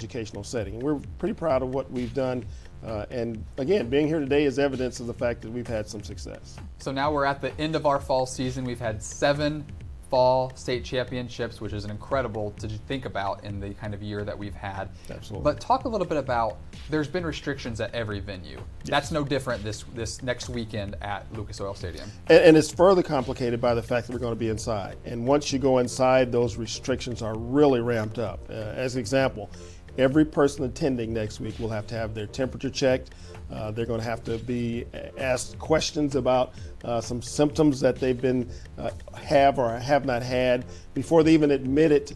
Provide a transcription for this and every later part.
educational setting. And we're pretty proud of what we've done. And again, being here today is evidence of the fact that we've had some success. So now we're at the end of our fall season. We've had 7 fall state championships, which is an incredible to think about in the kind of year that we've had. Absolutely. But talk a little bit about, there's been restrictions at every venue. Yes. That's no different this next weekend at Lucas Oil Stadium. And it's further complicated by the fact that we're going to be inside. And once you go inside, those restrictions are really ramped up. As an example, every person attending next week will have to have their temperature checked. They're going to have to be asked questions about some symptoms that they've been have or have not had before they even admit it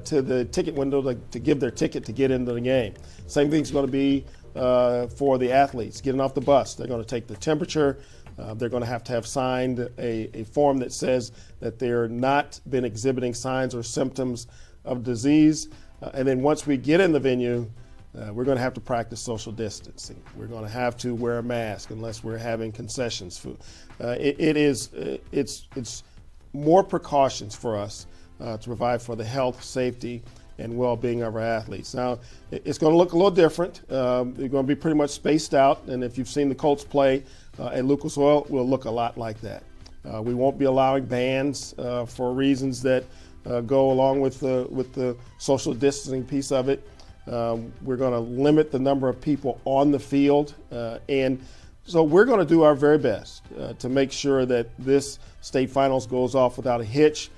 to the ticket window to give their ticket to get into the game. Same thing's going to be for the athletes getting off the bus. They're going to take the temperature. They're going to have signed a form that says that they're not been exhibiting signs or symptoms of disease. And then once we get in the venue, we're going to have to practice social distancing. We're going to have to wear a mask unless we're having concessions food. It's more precautions for us to provide for the health, safety, and well-being of our athletes. Now, it's going to look a little different. They're going to be pretty much spaced out, and if you've seen the Colts play at Lucas Oil, we'll look a lot like that. We won't be allowing bands for reasons that go along with the social distancing piece of it. We're going to limit the number of people on the field, and so we're going to do our very best to make sure that this state finals goes off without a hitch,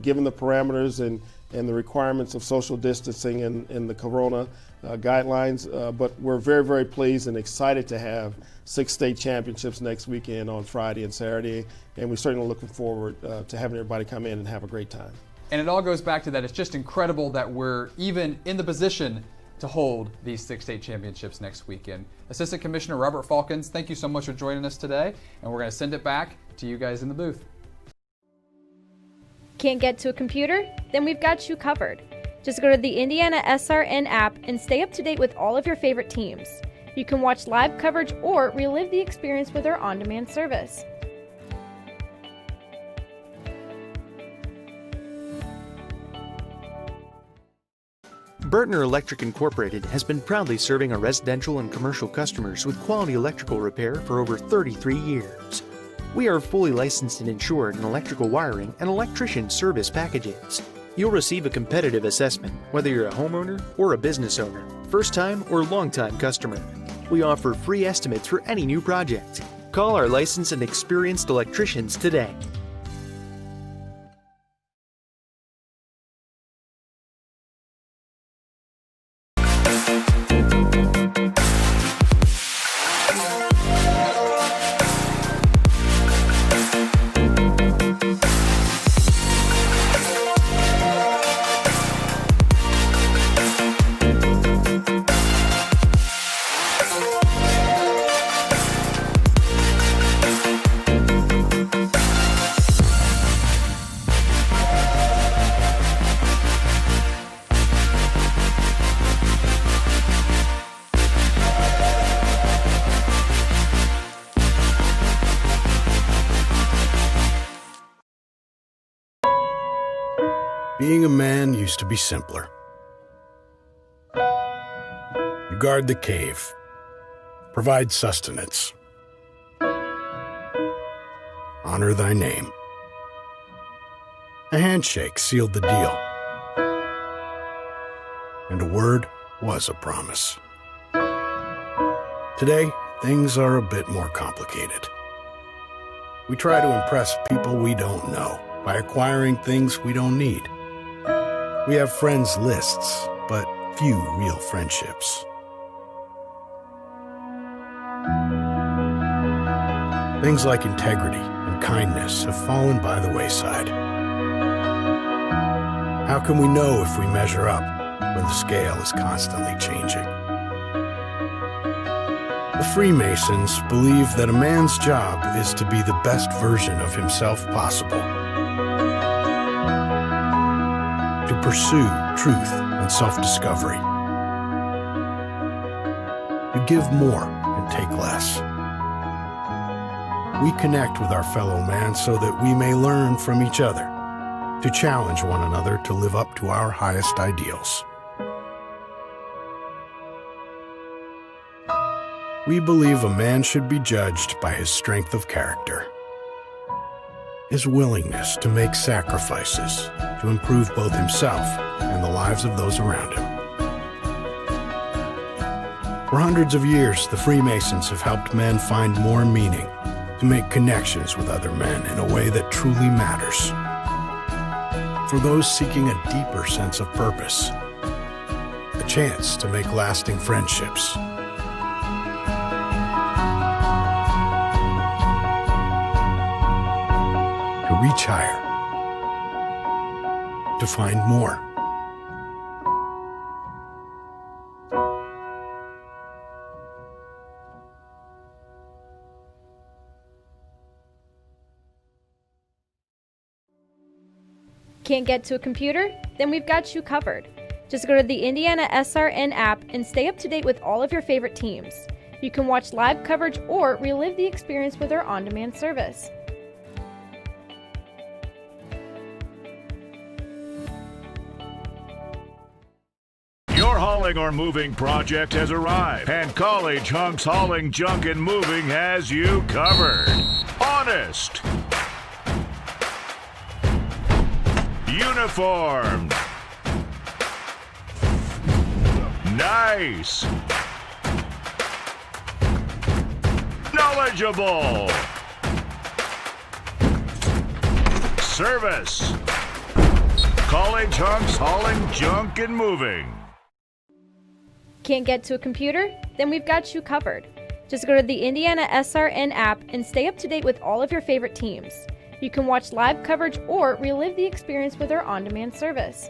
given the parameters and the requirements of social distancing and the corona guidelines. But we're very, very pleased and excited to have 6 state championships next weekend on Friday and Saturday, and we're certainly looking forward to having everybody come in and have a great time. And it all goes back to that. It's just incredible that we're even in the position to hold these 6 state championships next weekend. Assistant Commissioner Robert Falcons, thank you so much for joining us today. And we're going to send it back to you guys in the booth. Can't get to a computer? Then we've got you covered. Just go to the Indiana SRN app and stay up to date with all of your favorite teams. You can watch live coverage or relive the experience with our on-demand service. Burtner Electric Incorporated has been proudly serving our residential and commercial customers with quality electrical repair for over 33 years. We are fully licensed and insured in electrical wiring and electrician service packages. You'll receive a competitive assessment whether you're a homeowner or a business owner, first-time or long-time customer. We offer free estimates for any new project. Call our licensed and experienced electricians today. Being a man used to be simpler. You guard the cave, provide sustenance, honor thy name. A handshake sealed the deal, and a word was a promise. Today, things are a bit more complicated. We try to impress people we don't know by acquiring things we don't need. We have friends lists, but few real friendships. Things like integrity and kindness have fallen by the wayside. How can we know if we measure up when the scale is constantly changing? The Freemasons believe that a man's job is to be the best version of himself possible, to pursue truth and self-discovery, to give more and take less. We connect with our fellow man so that we may learn from each other, to challenge one another to live up to our highest ideals. We believe a man should be judged by his strength of character, his willingness to make sacrifices to improve both himself and the lives of those around him. For hundreds of years, the Freemasons have helped men find more meaning, to make connections with other men in a way that truly matters. For those seeking a deeper sense of purpose, a chance to make lasting friendships. To reach higher, to find more. Can't get to a computer? Then we've got you covered. Just go to the Indiana SRN app and stay up to date with all of your favorite teams. You can watch live coverage or relive the experience with our on-demand service. Your hauling or moving project has arrived, and College Hunks Hauling, Junk, and Moving has you covered. Honest. Uniformed. Nice. Knowledgeable. Service. College Hunks Hauling, Junk, and Moving. Can't get to a computer? Then we've got you covered. Just go to the Indiana SRN app and stay up to date with all of your favorite teams. You can watch live coverage or relive the experience with our on-demand service.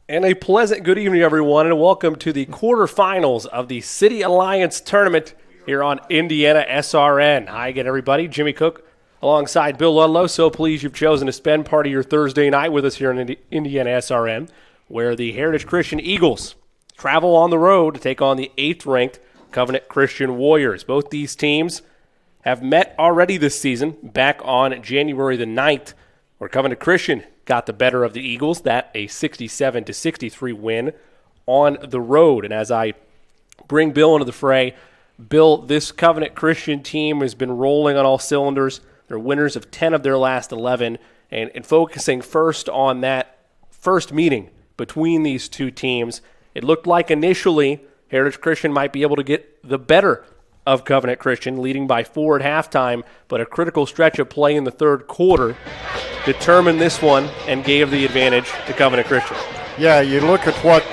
And a pleasant good evening, everyone, and welcome to the quarterfinals of the City Alliance Tournament here on Indiana SRN. Hi again, everybody. Jimmy Cook alongside Bill Ludlow. So pleased you've chosen to spend part of your Thursday night with us here in Indiana SRN, where the Heritage Christian Eagles travel on the road to take on the 8th-ranked Covenant Christian Warriors. Both these teams have met already this season, back on January the 9th, where Covenant Christian got the better of the Eagles, that a 67-63 win on the road. And as I bring Bill into the fray, Bill, this Covenant Christian team has been rolling on all cylinders. They're winners of 10 of their last 11, and focusing first on that first meeting between these two teams, it looked like initially Heritage Christian might be able to get the better of Covenant Christian, leading by 4 at halftime, but a critical stretch of play in the third quarter determined this one and gave the advantage to Covenant Christian. Yeah, you look at what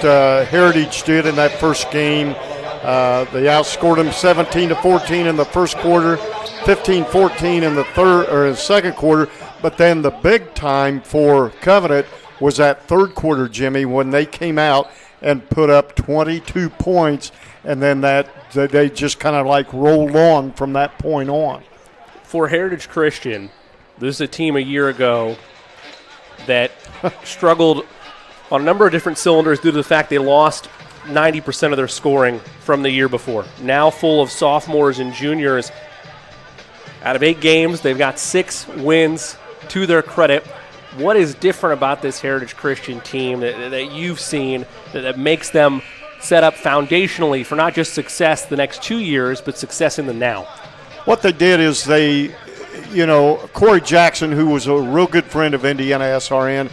Heritage did in that first game. They outscored them 17-14 in the first quarter, 15-14 in the second quarter. But then the big time for Covenant was that third quarter, Jimmy, when they came out and put up 22 points, and then they just kind of like rolled on from that point on. For Heritage Christian, This is a team a year ago that struggled on a number of different cylinders due to the fact they lost 90% of their scoring from the year before. Now full of sophomores and juniors. Out of 8 games, they've got 6 wins to their credit. What is different about this Heritage Christian team that you've seen that makes them set up foundationally for not just success the next 2 years, but success in the now? What they did is they, Corey Jackson, who was a real good friend of Indiana SRN,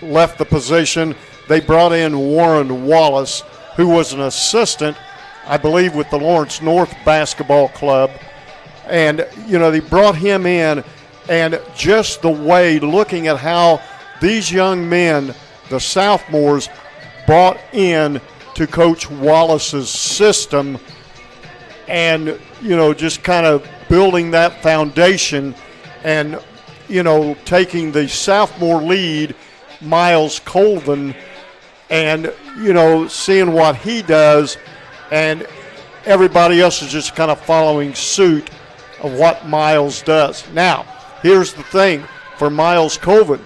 left the position. They brought in Warren Wallace, who was an assistant, I believe, with the Lawrence North Basketball Club. And, they brought him in, and just the way, looking at how these young men, the sophomores, bought in to Coach Wallace's system and, just kind of building that foundation and, taking the sophomore lead, Miles Colvin, and, seeing what he does, and everybody else is just kind of following suit of what Miles does. Now, here's the thing for Miles Colvin.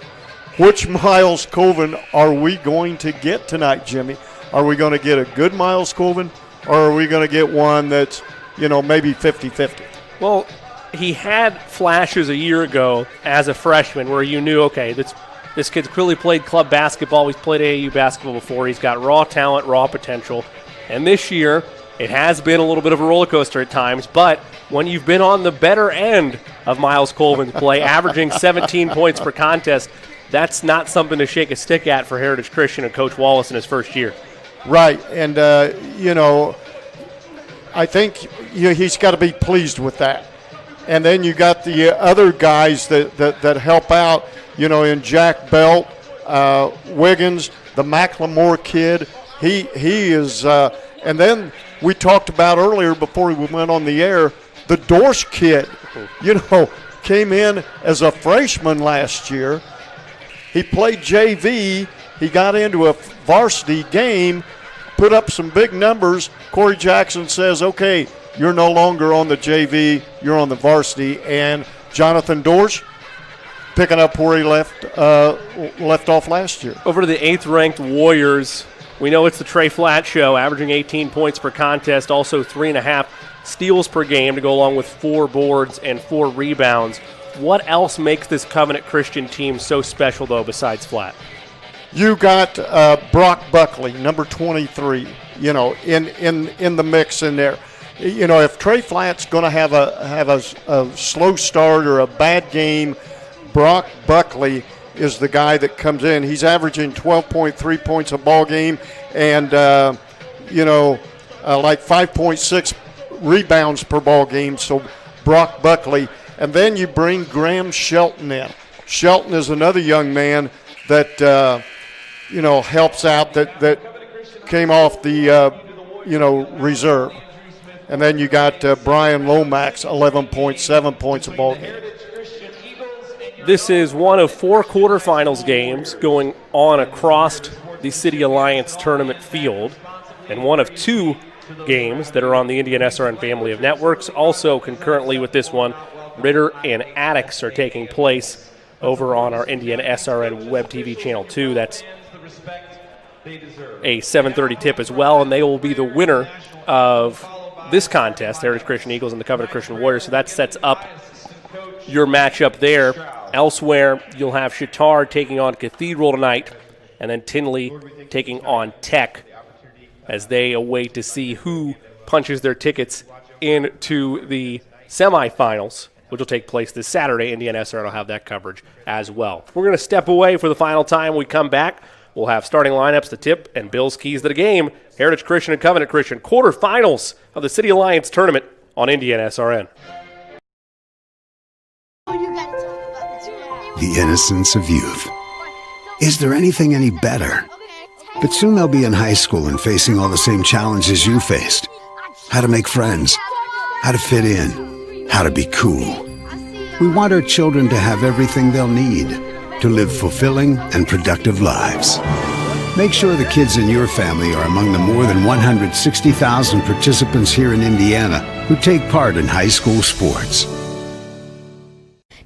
Which Miles Colvin are we going to get tonight, Jimmy? Are we going to get a good Miles Colvin, or are we going to get one that's, maybe 50-50? Well, he had flashes a year ago as a freshman where you knew, okay, this kid's clearly played club basketball. He's played AAU basketball before. He's got raw talent, raw potential. And this year, it has been a little bit of a roller coaster at times, but when you've been on the better end of Miles Colvin's play, averaging 17 points per contest, that's not something to shake a stick at for Heritage Christian and Coach Wallace in his first year. Right, and, I think he's got to be pleased with that. And then you got the other guys that help out, in Jack Belt, Wiggins, the McLemore kid. He is, and then we talked about earlier before we went on the air, the Dorsch kid, came in as a freshman last year. He played JV. He got into a varsity game, put up some big numbers. Corey Jackson says, okay, you're no longer on the JV, you're on the varsity. And Jonathan Dorsch picking up where he left off last year. Over to the 8th-ranked Warriors. We know it's the Trey Flatt show, averaging 18 points per contest, also 3.5 steals per game to go along with 4 boards and 4 rebounds. What else makes this Covenant Christian team so special, though, besides Flatt? You got Brock Buckley, number 23, in the mix in there. If Trey Flatt's going to have a slow start or a bad game, Brock Buckley is the guy that comes in. He's averaging 12.3 points a ball game and, like 5.6 rebounds per ball game. So Brock Buckley. And then you bring Graham Shelton in. Shelton is another young man that, helps out, that came off the, reserve. And then you got Brian Lomax, 11.7 points a ball game. This is one of 4 quarterfinals games going on across the City Alliance tournament field, and one of 2 games that are on the Indian SRN family of networks. Also concurrently with this one, Ritter and Attucks are taking place over on our Indian SRN Web TV Channel 2. That's a 7:30 tip as well, and they will be the winner of this contest, Heritage Christian Eagles and the Covenant Christian Warriors. So that sets up your matchup there. Elsewhere, you'll have Chittard taking on Cathedral tonight, and then Tinley taking on Tech as they await to see who punches their tickets into the semifinals, which will take place this Saturday. Indiana SRN will have that coverage as well. We're going to step away for the final time. When we come back, we'll have starting lineups to tip and Bill's keys to the game. Heritage Christian and Covenant Christian quarterfinals of the City Alliance tournament on Indiana SRN. The innocence of youth. Is there anything any better? But soon they'll be in high school and facing all the same challenges you faced. How to make friends, how to fit in, how to be cool. We want our children to have everything they'll need to live fulfilling and productive lives. Make sure the kids in your family are among the more than 160,000 participants here in Indiana who take part in high school sports.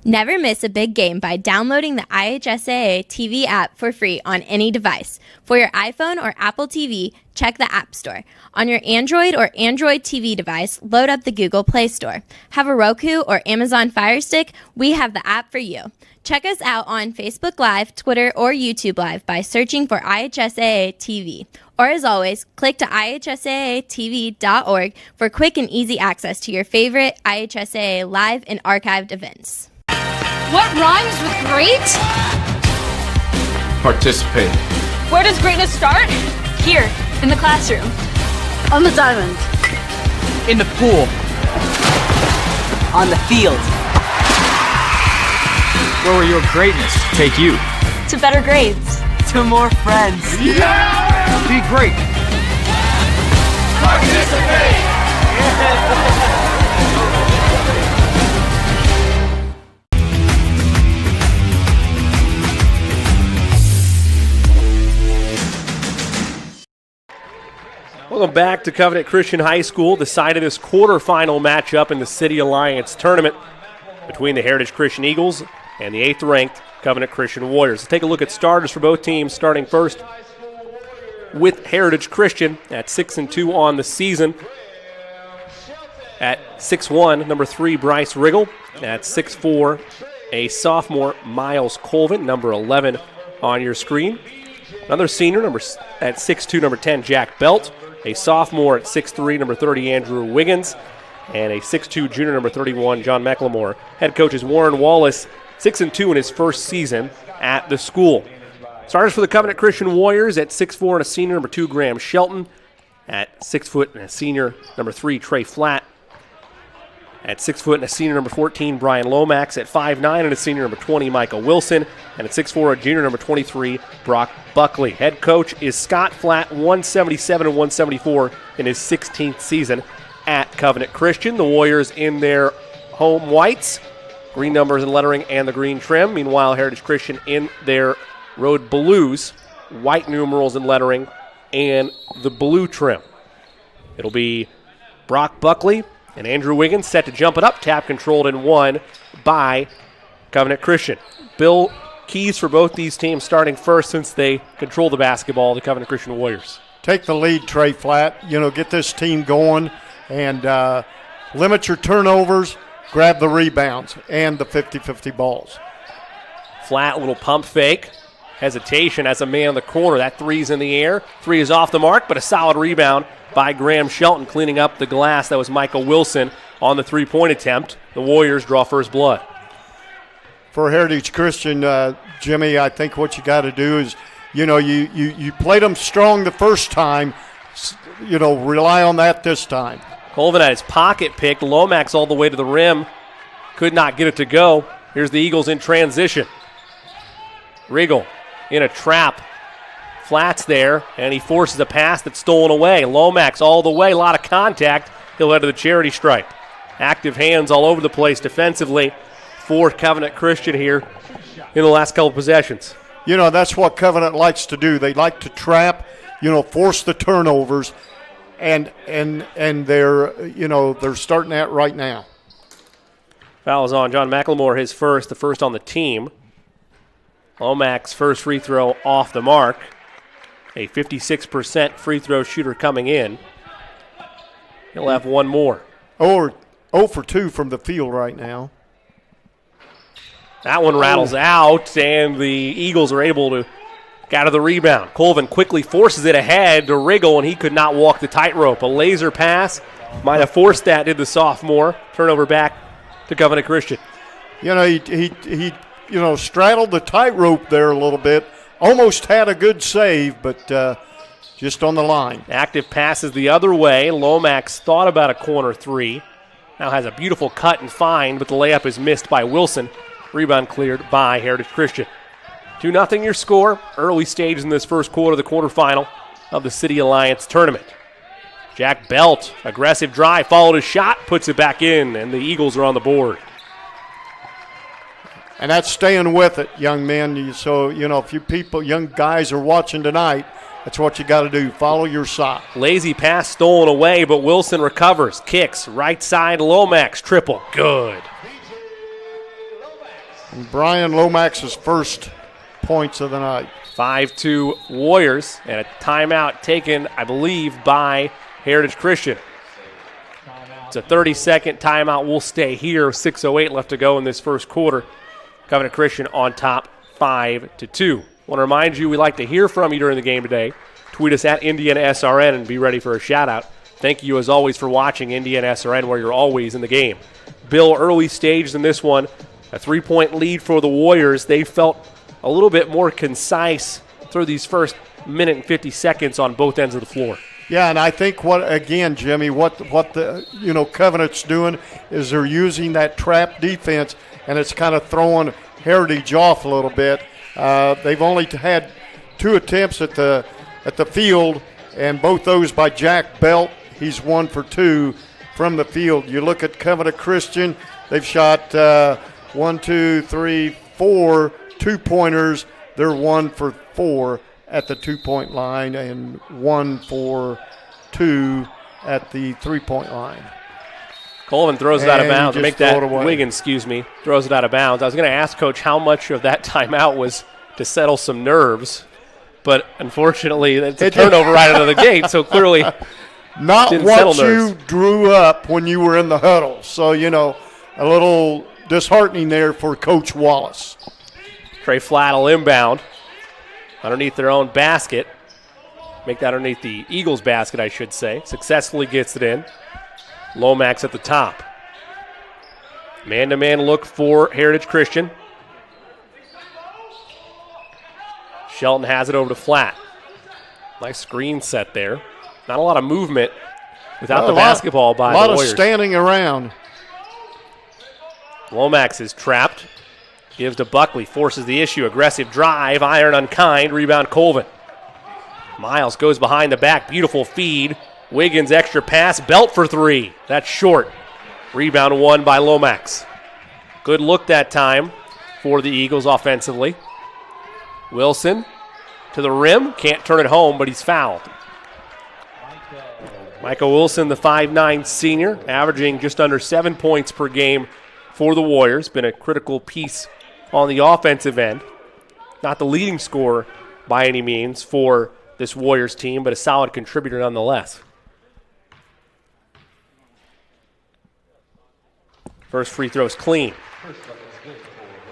Never miss a big game by downloading the IHSAA TV app for free on any device. For your iPhone or Apple TV, check the App Store. On your Android or Android TV device, load up the Google Play Store. Have a Roku or Amazon Fire Stick? We have the app for you. Check us out on Facebook Live, Twitter, or YouTube Live by searching for IHSAA TV. Or as always, click to IHSAATV.org for quick and easy access to your favorite IHSAA live and archived events. What rhymes with great? Participate. Where does greatness start? Here, in the classroom. On the diamond. In the pool. On the field. Where will your greatness take you? To better grades. To more friends. Yeah! Be great. Participate! Welcome back to Covenant Christian High School. The side of this quarterfinal matchup in the City Alliance tournament between the Heritage Christian Eagles and the 8th-ranked Covenant Christian Warriors. Let's take a look at starters for both teams, starting first with Heritage Christian at 6-2 on the season. At 6'1", number 3, Bryce Riggle. At 6'4", a sophomore, Miles Colvin, number 11 on your screen. Another senior, at 6'2", number 10, Jack Belt. A sophomore at 6'3", number 30, Andrew Wiggins. And a 6'2", junior, number 31, John McLemore. Head coach is Warren Wallace, 6-2 in his first season at the school. Starters for the Covenant Christian Warriors at 6'4" and a senior, number 2, Graham Shelton. At 6 foot and a senior, number 3, Trey Flatt. At 6 foot and a senior, number 14, Brian Lomax. At 5'9" and a senior, number 20, Michael Wilson. And at 6'4", a junior, number 23, Brock Buckley. Head coach is Scott Flatt, 177 and 174 in his 16th season at Covenant Christian. The Warriors in their home whites, green numbers and lettering, and the green trim. Meanwhile, Heritage Christian in their road blues, white numerals and lettering, and the blue trim. It'll be Brock Buckley and Andrew Wiggins set to jump it up, tap controlled and won by Covenant Christian. Bill, keys for both these teams starting first since they control the basketball, the Covenant Christian Warriors. Take the lead, Trey Flatt. Get this team going and limit your turnovers, grab the rebounds, and the 50-50 balls. Flat, little pump fake. Hesitation as a man in the corner. That three's in the air. Three is off the mark, but a solid rebound by Graham Shelton, cleaning up the glass. That was Michael Wilson on the three-point attempt. The Warriors draw first blood. For Heritage Christian, Jimmy, I think what you got to do is, you played them strong the first time, rely on that this time. Colvin had his pocket picked. Lomax all the way to the rim. Could not get it to go. Here's the Eagles in transition. Riggle in a trap. Flat's there, and he forces a pass that's stolen away. Lomax all the way, a lot of contact. He'll head to the charity stripe. Active hands all over the place defensively for Covenant Christian here in the last couple possessions. That's what Covenant likes to do. They like to trap, force the turnovers, and they're starting that right now. Foul is on John McLemore, his first, the first on the team. Lomax first free throw off the mark. A 56% free throw shooter coming in. He'll have one more. 0 for 2 from the field right now. That one rattles out, and the Eagles are able to get out of the rebound. Colvin quickly forces it ahead to Riggle, and he could not walk the tightrope. A laser pass might have forced that, did the sophomore. Turnover back to Covenant Christian. He straddled the tightrope there a little bit. Almost had a good save, but just on the line. Active passes the other way. Lomax thought about a corner three. Now has a beautiful cut and find, but the layup is missed by Wilson. Rebound cleared by Heritage Christian. 2-0 your score. Early stages in this first quarter of the quarterfinal of the City Alliance tournament. Jack Belt, aggressive drive, followed his shot, puts it back in, and the Eagles are on the board. And that's staying with it, young men. So, if you young guys are watching tonight, that's what you got to do. Follow your shot. Lazy pass stolen away, but Wilson recovers. Kicks, right side, Lomax, triple. Good. And Brian Lomax's first points of the night. 5-2 Warriors, and a timeout taken, I believe, by Heritage Christian. It's a 30-second timeout. We'll stay here. 6:08 left to go in this first quarter. Covenant Christian on top, 5-2. Want to remind you, we like to hear from you during the game today. Tweet us at Indiana SRN and be ready for a shout-out. Thank you, as always, for watching Indiana SRN, where you're always in the game. Bill, early stage in this one, a 3-point lead for the Warriors. They felt a little bit more concise through these first minute and 50 seconds on both ends of the floor. Yeah, and I think Jimmy, what the Covenant's doing is they're using that trap defense, and it's kind of throwing Heritage off a little bit. They've only had 2 attempts at the field, and both those by Jack Belt. He's 1 for 2 from the field. You look at Covenant Christian, they've shot 1, 2, 3, 4 2-pointers. They're 1 for 4 at the 2-point line and 1 for 2 at the 3-point line. Colvin throws it out of bounds. Wiggins, throws it out of bounds. I was going to ask Coach how much of that timeout was to settle some nerves, but unfortunately it's a turnover right out of the gate, so clearly not what you drew up when you were in the huddle. So, a little disheartening there for Coach Wallace. Trey Flatt will inbound underneath their own basket. Make that underneath the Eagles' basket, I should say. Successfully gets it in. Lomax at the top. Man-to-man look for Heritage Christian. Shelton has it over to Flatt. Nice screen set there. Not a lot of movement without the basketball by the Warriors. A lot of standing around. Lomax is trapped. Gives to Buckley, forces the issue. Aggressive drive, iron unkind, rebound Colvin. Miles goes behind the back, beautiful feed. Wiggins extra pass, Belt for 3. That's short. Rebound won by Lomax. Good look that time for the Eagles offensively. Wilson to the rim, can't turn it home, but he's fouled. Michael Wilson, the 5'9 senior, averaging just under 7 points per game for the Warriors. Been a critical piece on the offensive end. Not the leading scorer by any means for this Warriors team, but a solid contributor nonetheless. First free throw is clean.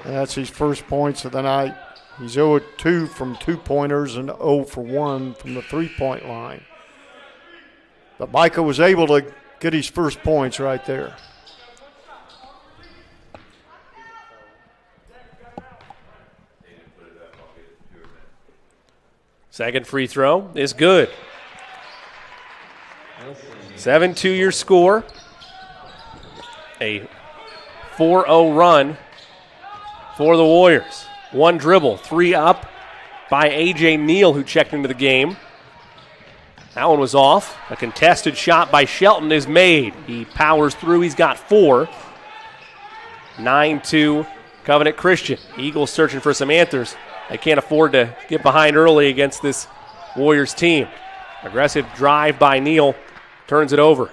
That's his first points of the night. He's 0-2 from 2-pointers and 0 for 1 from the 3-point line. But Micah was able to get his first points right there. Second free throw is good. 7-2 your score. A 4-0 run for the Warriors. 1 dribble, 3 up by A.J. Neal, who checked into the game. That one was off. A contested shot by Shelton is made. He powers through. He's got 4. 9-2 Covenant Christian. Eagles searching for some answers. They can't afford to get behind early against this Warriors team. Aggressive drive by Neal. Turns it over.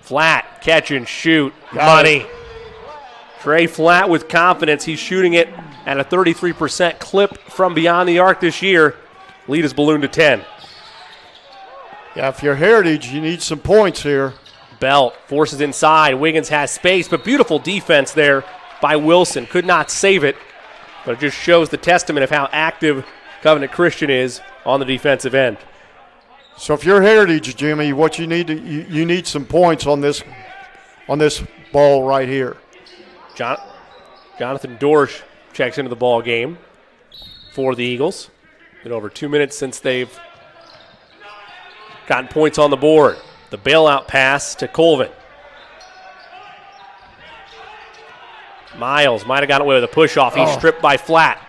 Flatt, catch and shoot. Money. Trey Flatt with confidence. He's shooting it at a 33% clip from beyond the arc this year. Lead is ballooned to 10. Yeah, if you're Heritage, you need some points here. Belt forces inside. Wiggins has space, but beautiful defense there by Wilson. Could not save it, but it just shows the testament of how active Covenant Christian is on the defensive end. So if you're Heritage, Jimmy, what you need you need some points on this ball right here. Jonathan Dorsch checks into the ball game for the Eagles. Been over 2 minutes since they've gotten points on the board. The bailout pass to Colvin. Miles might have gotten away with a push-off. He's stripped by Flatt.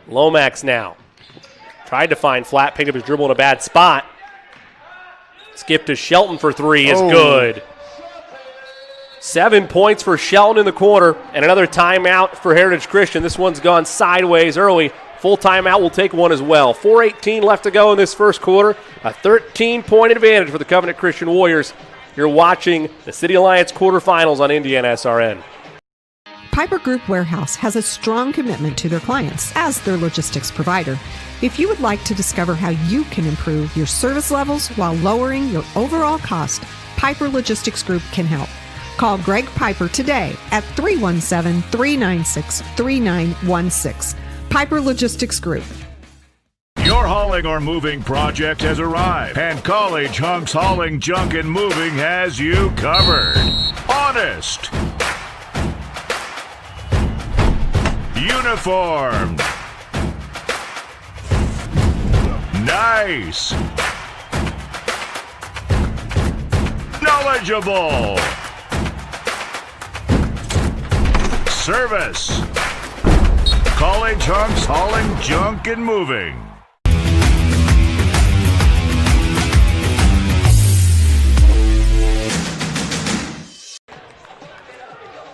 Lomax now. Tried to find Flatt, picked up his dribble in a bad spot. Skip to Shelton for 3 is good. 7 points for Shelton in the quarter, and another timeout for Heritage Christian. This one's gone sideways early. Full timeout will take one as well. 4:18 left to go in this first quarter. A 13-point advantage for the Covenant Christian Warriors. You're watching the City Alliance quarterfinals on Indiana SRN. Piper Group Warehouse has a strong commitment to their clients as their logistics provider. If you would like to discover how you can improve your service levels while lowering your overall cost, Piper Logistics Group can help. Call Greg Piper today at 317-396-3916. Piper Logistics Group. Your hauling or moving project has arrived, and College Hunks Hauling, Junk, and Moving has you covered. Honest. Uniformed. Nice. Knowledgeable. Service. College Hunks Hauling, Junk, and Moving.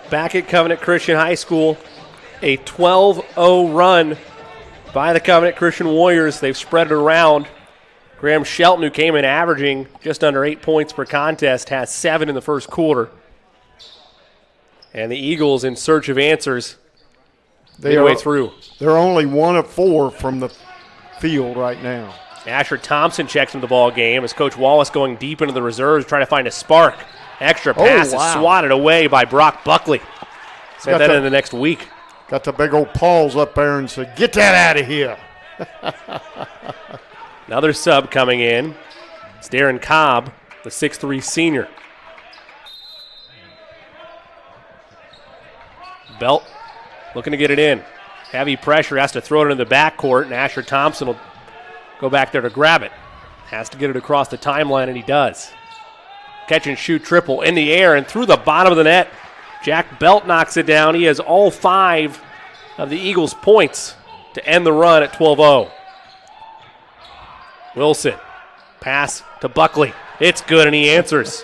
Back at Covenant Christian High School, a 12-0 run by the Covenant Christian Warriors. They've spread it around. Graham Shelton, who came in averaging just under 8 points per contest, has 7 in the first quarter. And the Eagles in search of answers midway through. They're only 1 of 4 from the field right now. Asher Thompson checks into the ball game as Coach Wallace going deep into the reserves trying to find a spark. Extra pass is swatted away by Brock Buckley. Set that in the next week. Got the big old paws up there and said, "Get that out of here." Another sub coming in. It's Darren Cobb, the 6'3 senior. Belt looking to get it in. Heavy pressure, has to throw it into the backcourt, and Asher Thompson will go back there to grab it. Has to get it across the timeline, and he does. Catch and shoot triple in the air and through the bottom of the net. Jack Belt knocks it down. He has all 5 of the Eagles' points to end the run at 12-0. Wilson, pass to Buckley. It's good, and he answers.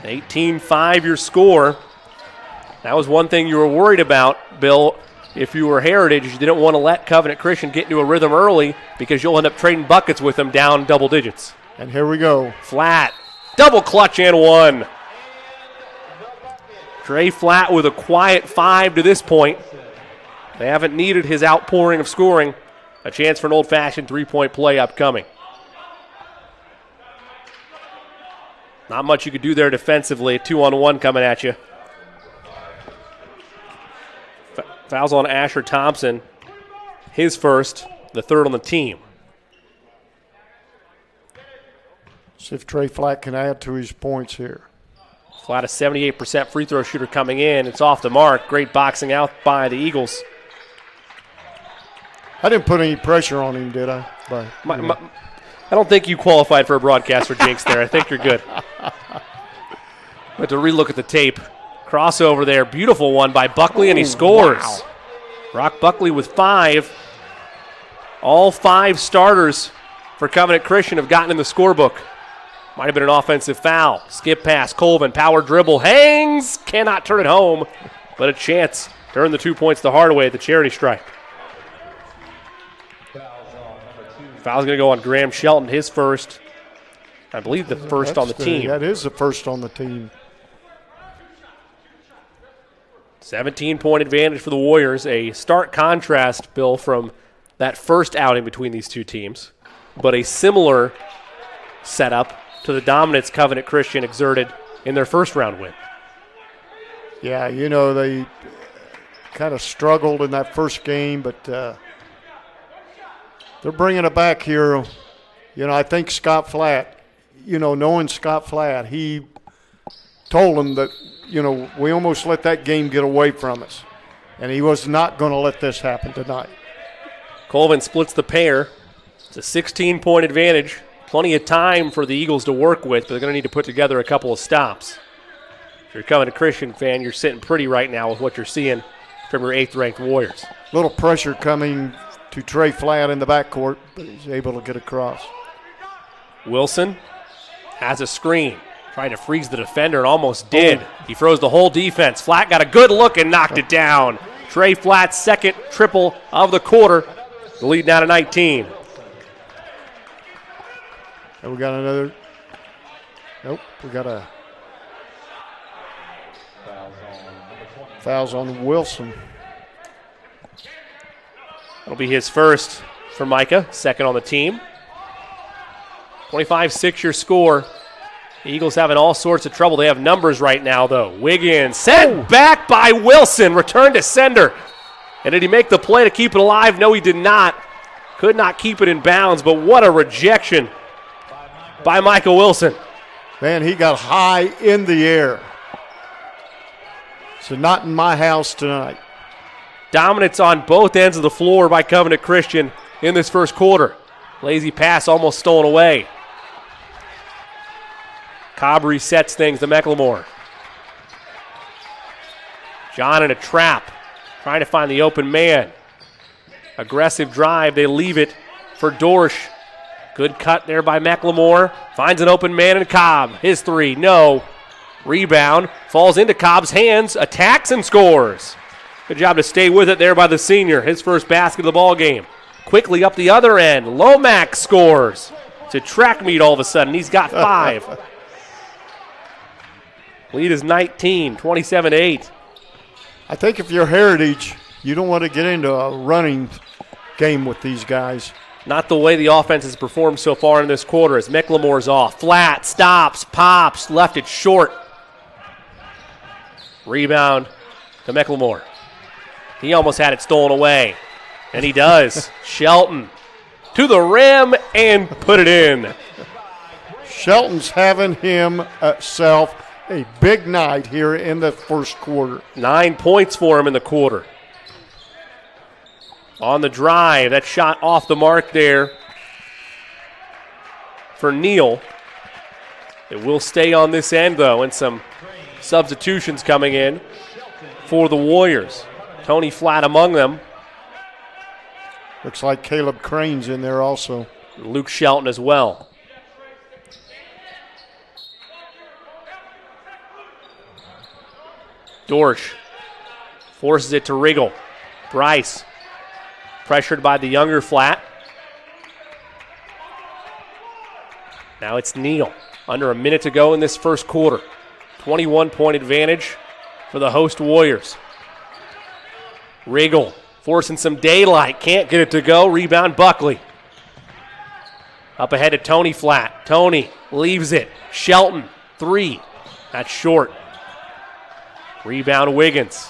18-5 your score. That was one thing you were worried about, Bill. If you were Heritage, you didn't want to let Covenant Christian get into a rhythm early because you'll end up trading buckets with them down double digits. And here we go. Flat. Double clutch and 1. Trey Flat with a quiet 5 to this point. They haven't needed his outpouring of scoring. A chance for an old-fashioned three-point play upcoming. Not much you could do there defensively. 2-on-1 coming at you. Fouls on Asher Thompson. His first, the third on the team. See if Trey Flat can add to his points here. Flat, a 78% free throw shooter coming in. It's off the mark. Great boxing out by the Eagles. I didn't put any pressure on him, did I? But, I don't think you qualified for a broadcaster jinx there. I think you're good. But to relook at the tape. Crossover there. Beautiful one by Buckley, and he scores. Wow. Brock Buckley with 5. All 5 starters for Covenant Christian have gotten in the scorebook. Might have been an offensive foul. Skip pass, Colvin, power dribble, hangs, cannot turn it home, but a chance to earn the 2 points the hard way at the charity stripe. Foul's going to go on Graham Shelton, his first. I believe the first on the team. That is the first on the team. 17-point advantage for the Warriors. A stark contrast, Bill, from that first outing between these two teams, but a similar setup to the dominance Covenant Christian exerted in their first round win. Yeah, you know, they kind of struggled in that first game, but they're bringing it back here. You know, I think Scott Flatt, you know, knowing Scott Flatt, he told them that, you know, we almost let that game get away from us, and he was not going to let this happen tonight. Colvin splits the pair. It's a 16-point advantage. Plenty of time for the Eagles to work with, but they're going to need to put together a couple of stops. If you're coming a Christian fan, you're sitting pretty right now with what you're seeing from your 8th-ranked Warriors. Little pressure coming to Trey Flatt in the backcourt, but he's able to get across. Wilson has a screen. Trying to freeze the defender and almost did. He froze the whole defense. Flatt got a good look and knocked it down. Trey Flatt's second triple of the quarter. The lead now to 19. And we got another. Nope, we got a. Fouls on Wilson. That'll be his first for Micah, second on the team. 25-6 your score. The Eagles having all sorts of trouble. They have numbers right now, though. Wiggins sent back by Wilson. Return to sender. And did he make the play to keep it alive? No, he did not. Could not keep it in bounds, but what a rejection by Michael Wilson. Man, he got high in the air. So not in my house tonight. Dominance on both ends of the floor by Covenant Christian in this first quarter. Lazy pass almost stolen away. Cobb resets things to McLemore. John in a trap, trying to find the open man. Aggressive drive, they leave it for Dorsch. Good cut there by McLemore. Finds an open man in Cobb. His three, no. Rebound, falls into Cobb's hands, attacks and scores. Good job to stay with it there by the senior. His first basket of the ball game. Quickly up the other end, Lomax scores. It's a track meet all of a sudden. He's got 5. Lead is 19, 27-8. I think if you're Heritage, you don't want to get into a running game with these guys. Not the way the offense has performed so far in this quarter as McLemore's off. Flat, stops, pops, left it short. Rebound to McLemore. He almost had it stolen away, and he does. Shelton to the rim and put it in. Shelton's having himself a big night here in the first quarter. 9 points for him in the quarter. On the drive, that shot off the mark there for Neal. It will stay on this end, though, and some substitutions coming in for the Warriors. Tony Flatt among them. Looks like Caleb Crane's in there also. Luke Shelton as well. Dorsch forces it to Riggle. Bryce pressured by the younger Flatt. Now it's Neal. Under a minute to go in this first quarter. 21-point advantage for the host Warriors. Riggle forcing some daylight. Can't get it to go. Rebound Buckley. Up ahead to Tony Flatt. Tony leaves it. Shelton, 3. That's short. Rebound Wiggins.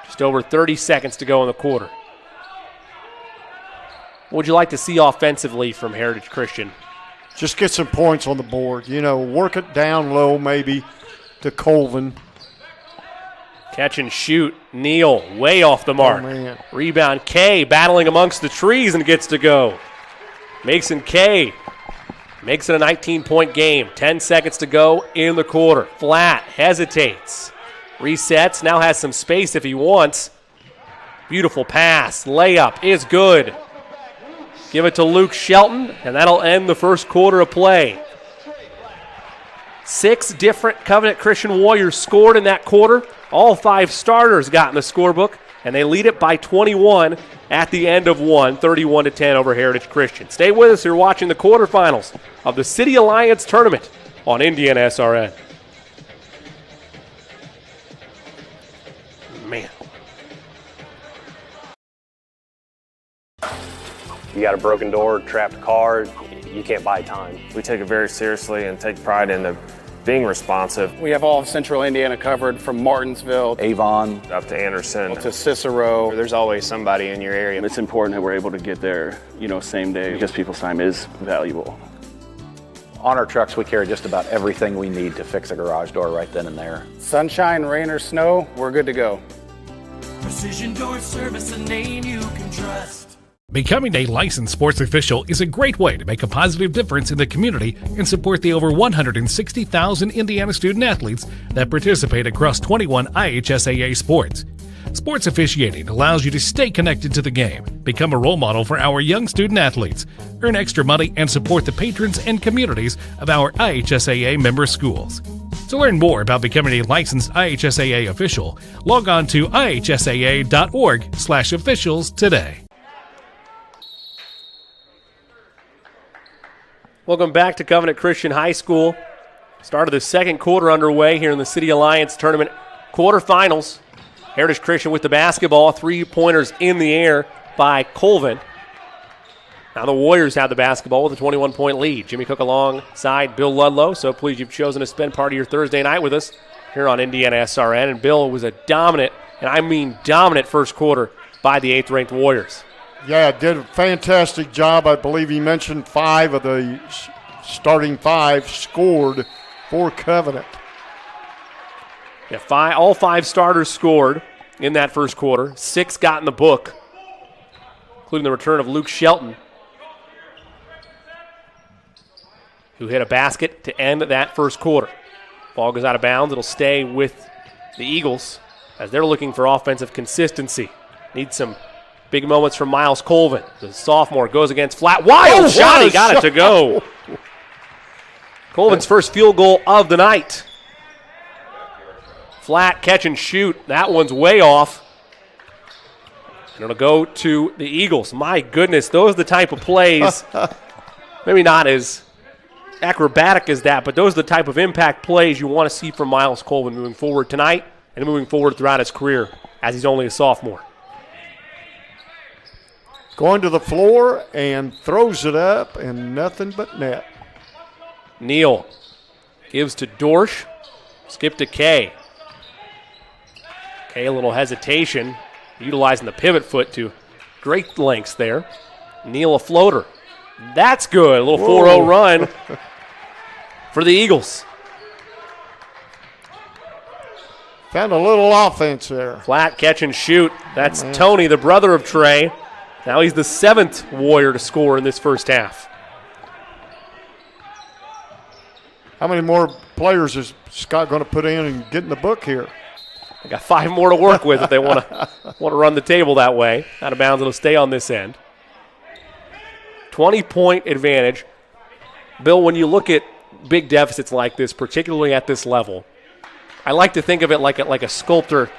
Just over 30 seconds to go in the quarter. What would you like to see offensively from Heritage Christian? Just get some points on the board. You know, work it down low maybe to Colvin. Catch and shoot. Neal way off the mark. Oh, man. Rebound Kay battling amongst the trees and gets to go. Mason Kay makes it a 19-point game. 10 seconds to go in the quarter. Flatt hesitates. Resets. Now has some space if he wants. Beautiful pass. Layup is good. Give it to Luke Shelton, and that'll end the first quarter of play. 6 different Covenant Christian Warriors scored in that quarter. All 5 starters got in the scorebook, and they lead it by 21 at the end of one, 31-10 over Heritage Christian. Stay with us. You're watching the quarterfinals of the City Alliance Tournament on Indiana SRN. Man. You got a broken door, trapped car, you can't buy time. We take it very seriously and take pride in being responsive. We have all of Central Indiana covered from Martinsville, Avon, up to Anderson, to Cicero. There's always somebody in your area. It's important that we're able to get there, same day because people's time is valuable. On our trucks, we carry just about everything we need to fix a garage door right then and there. Sunshine, rain, or snow, we're good to go. Precision Door Service, a name you can trust. Becoming a licensed sports official is a great way to make a positive difference in the community and support the over 160,000 Indiana student athletes that participate across 21 IHSAA sports. Sports officiating allows you to stay connected to the game, become a role model for our young student athletes, earn extra money, and support the patrons and communities of our IHSAA member schools. To learn more about becoming a licensed IHSAA official, log on to ihsaa.org/officials today. Welcome back to Covenant Christian High School. Start of the second quarter underway here in the City Alliance Tournament Quarterfinals. Heritage Christian with the basketball. 3-pointers in the air by Colvin. Now the Warriors have the basketball with a 21-point lead. Jimmy Cook alongside Bill Ludlow. So pleased you've chosen to spend part of your Thursday night with us here on Indiana SRN. And Bill, was a dominant, and I mean dominant, first quarter by the 8th-ranked Warriors. Yeah, did a fantastic job. I believe he mentioned 5 of the starting 5 scored for Covenant. Yeah, all 5 starters scored in that first quarter. 6 got in the book, including the return of Luke Shelton, who hit a basket to end that first quarter. Ball goes out of bounds. It'll stay with the Eagles as they're looking for offensive consistency. Need some big moments from Miles Colvin. The sophomore goes against Flat. Wild shot. He got it to go. Colvin's first field goal of the night. Flat catch and shoot. That one's way off. And it'll go to the Eagles. My goodness, those are the type of plays, maybe not as acrobatic as that, but those are the type of impact plays you want to see from Miles Colvin moving forward tonight and moving forward throughout his career as he's only a sophomore. Going to the floor and throws it up and nothing but net. Neal gives to Dorsch. Skip to Kay. Kay, a little hesitation, utilizing the pivot foot to great lengths there. Neal, a floater. That's good. A little 4-0 run for the Eagles. Found a little offense there. Flat catch and shoot. That's Tony, the brother of Trey. Now he's the 7th Warrior to score in this first half. How many more players is Scott going to put in and get in the book here? They got 5 more to work with if they want to run the table that way. Out of bounds, it'll stay on this end. 20-point advantage. Bill, when you look at big deficits like this, particularly at this level, I like to think of it like a sculptor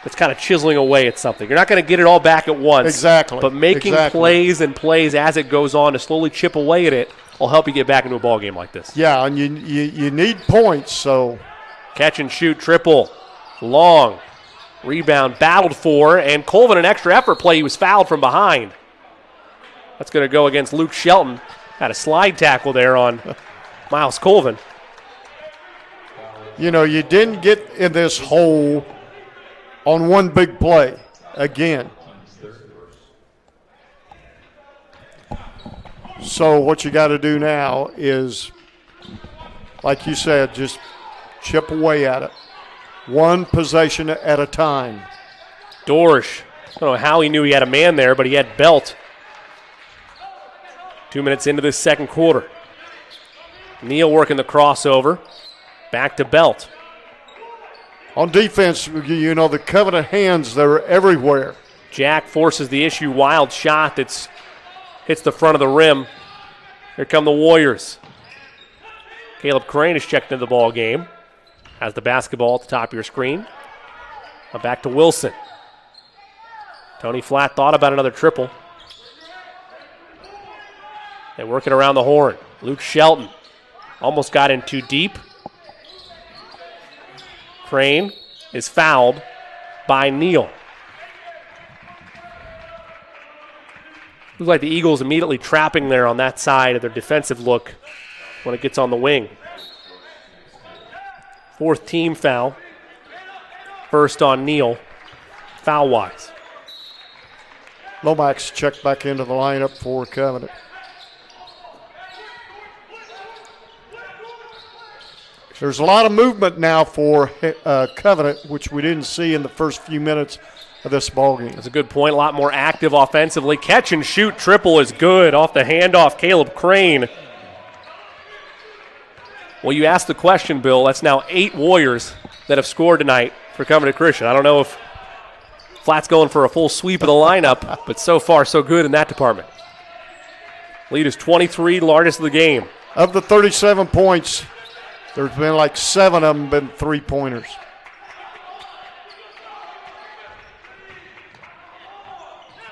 that's kind of chiseling away at something. You're not going to get it all back at once. Exactly. But making plays and plays as it goes on to slowly chip away at it will help you get back into a ball game like this. Yeah, and you need points, so. Catch and shoot, triple, long, rebound, battled for, and Colvin, an extra effort play. He was fouled from behind. That's going to go against Luke Shelton. Had a slide tackle there on Miles Colvin. You know, you didn't get in this hole on one big play again. So what you got to do now is, like you said, just chip away at it. One possession at a time. Dorsch, I don't know how he knew he had a man there, but he had Belt. 2 minutes into this second quarter. Neal working the crossover. Back to Belt. On defense, you know, the Covenant hands, they're everywhere. Jack forces the issue. Wild shot that hits the front of the rim. Here come the Warriors. Caleb Crane is checked into the ball game. Has the basketball at the top of your screen. Now back to Wilson. Tony Flat thought about another triple. They work it around the horn. Luke Shelton almost got in too deep. Crane is fouled by Neal. Looks like the Eagles immediately trapping there on that side of their defensive look when it gets on the wing. 4th team foul. First on Neal, foul-wise. Lomax checked back into the lineup for Covenant. There's a lot of movement now for Covenant, which we didn't see in the first few minutes of this ball game. That's a good point. A lot more active offensively. Catch and shoot triple is good off the handoff. Caleb Crane. Well, you asked the question, Bill. That's now 8 Warriors that have scored tonight for Covenant Christian. I don't know if Flat's going for a full sweep of the lineup, but so far so good in that department. Lead is 23, largest of the game. Of the 37 points, there's been like 7 of them been 3-pointers.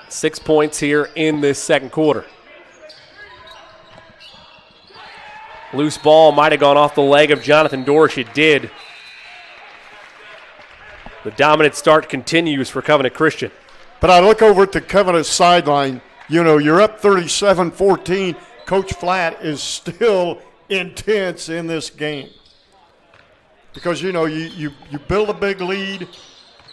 Six points here in this second quarter. Loose ball might have gone off the leg of Jonathan Dorsch. It did. The dominant start continues for Covenant Christian. But I look over at the Covenant sideline. You know, you're up 37-14. Coach Flatt is still intense in this game. Because, you know, you build a big lead,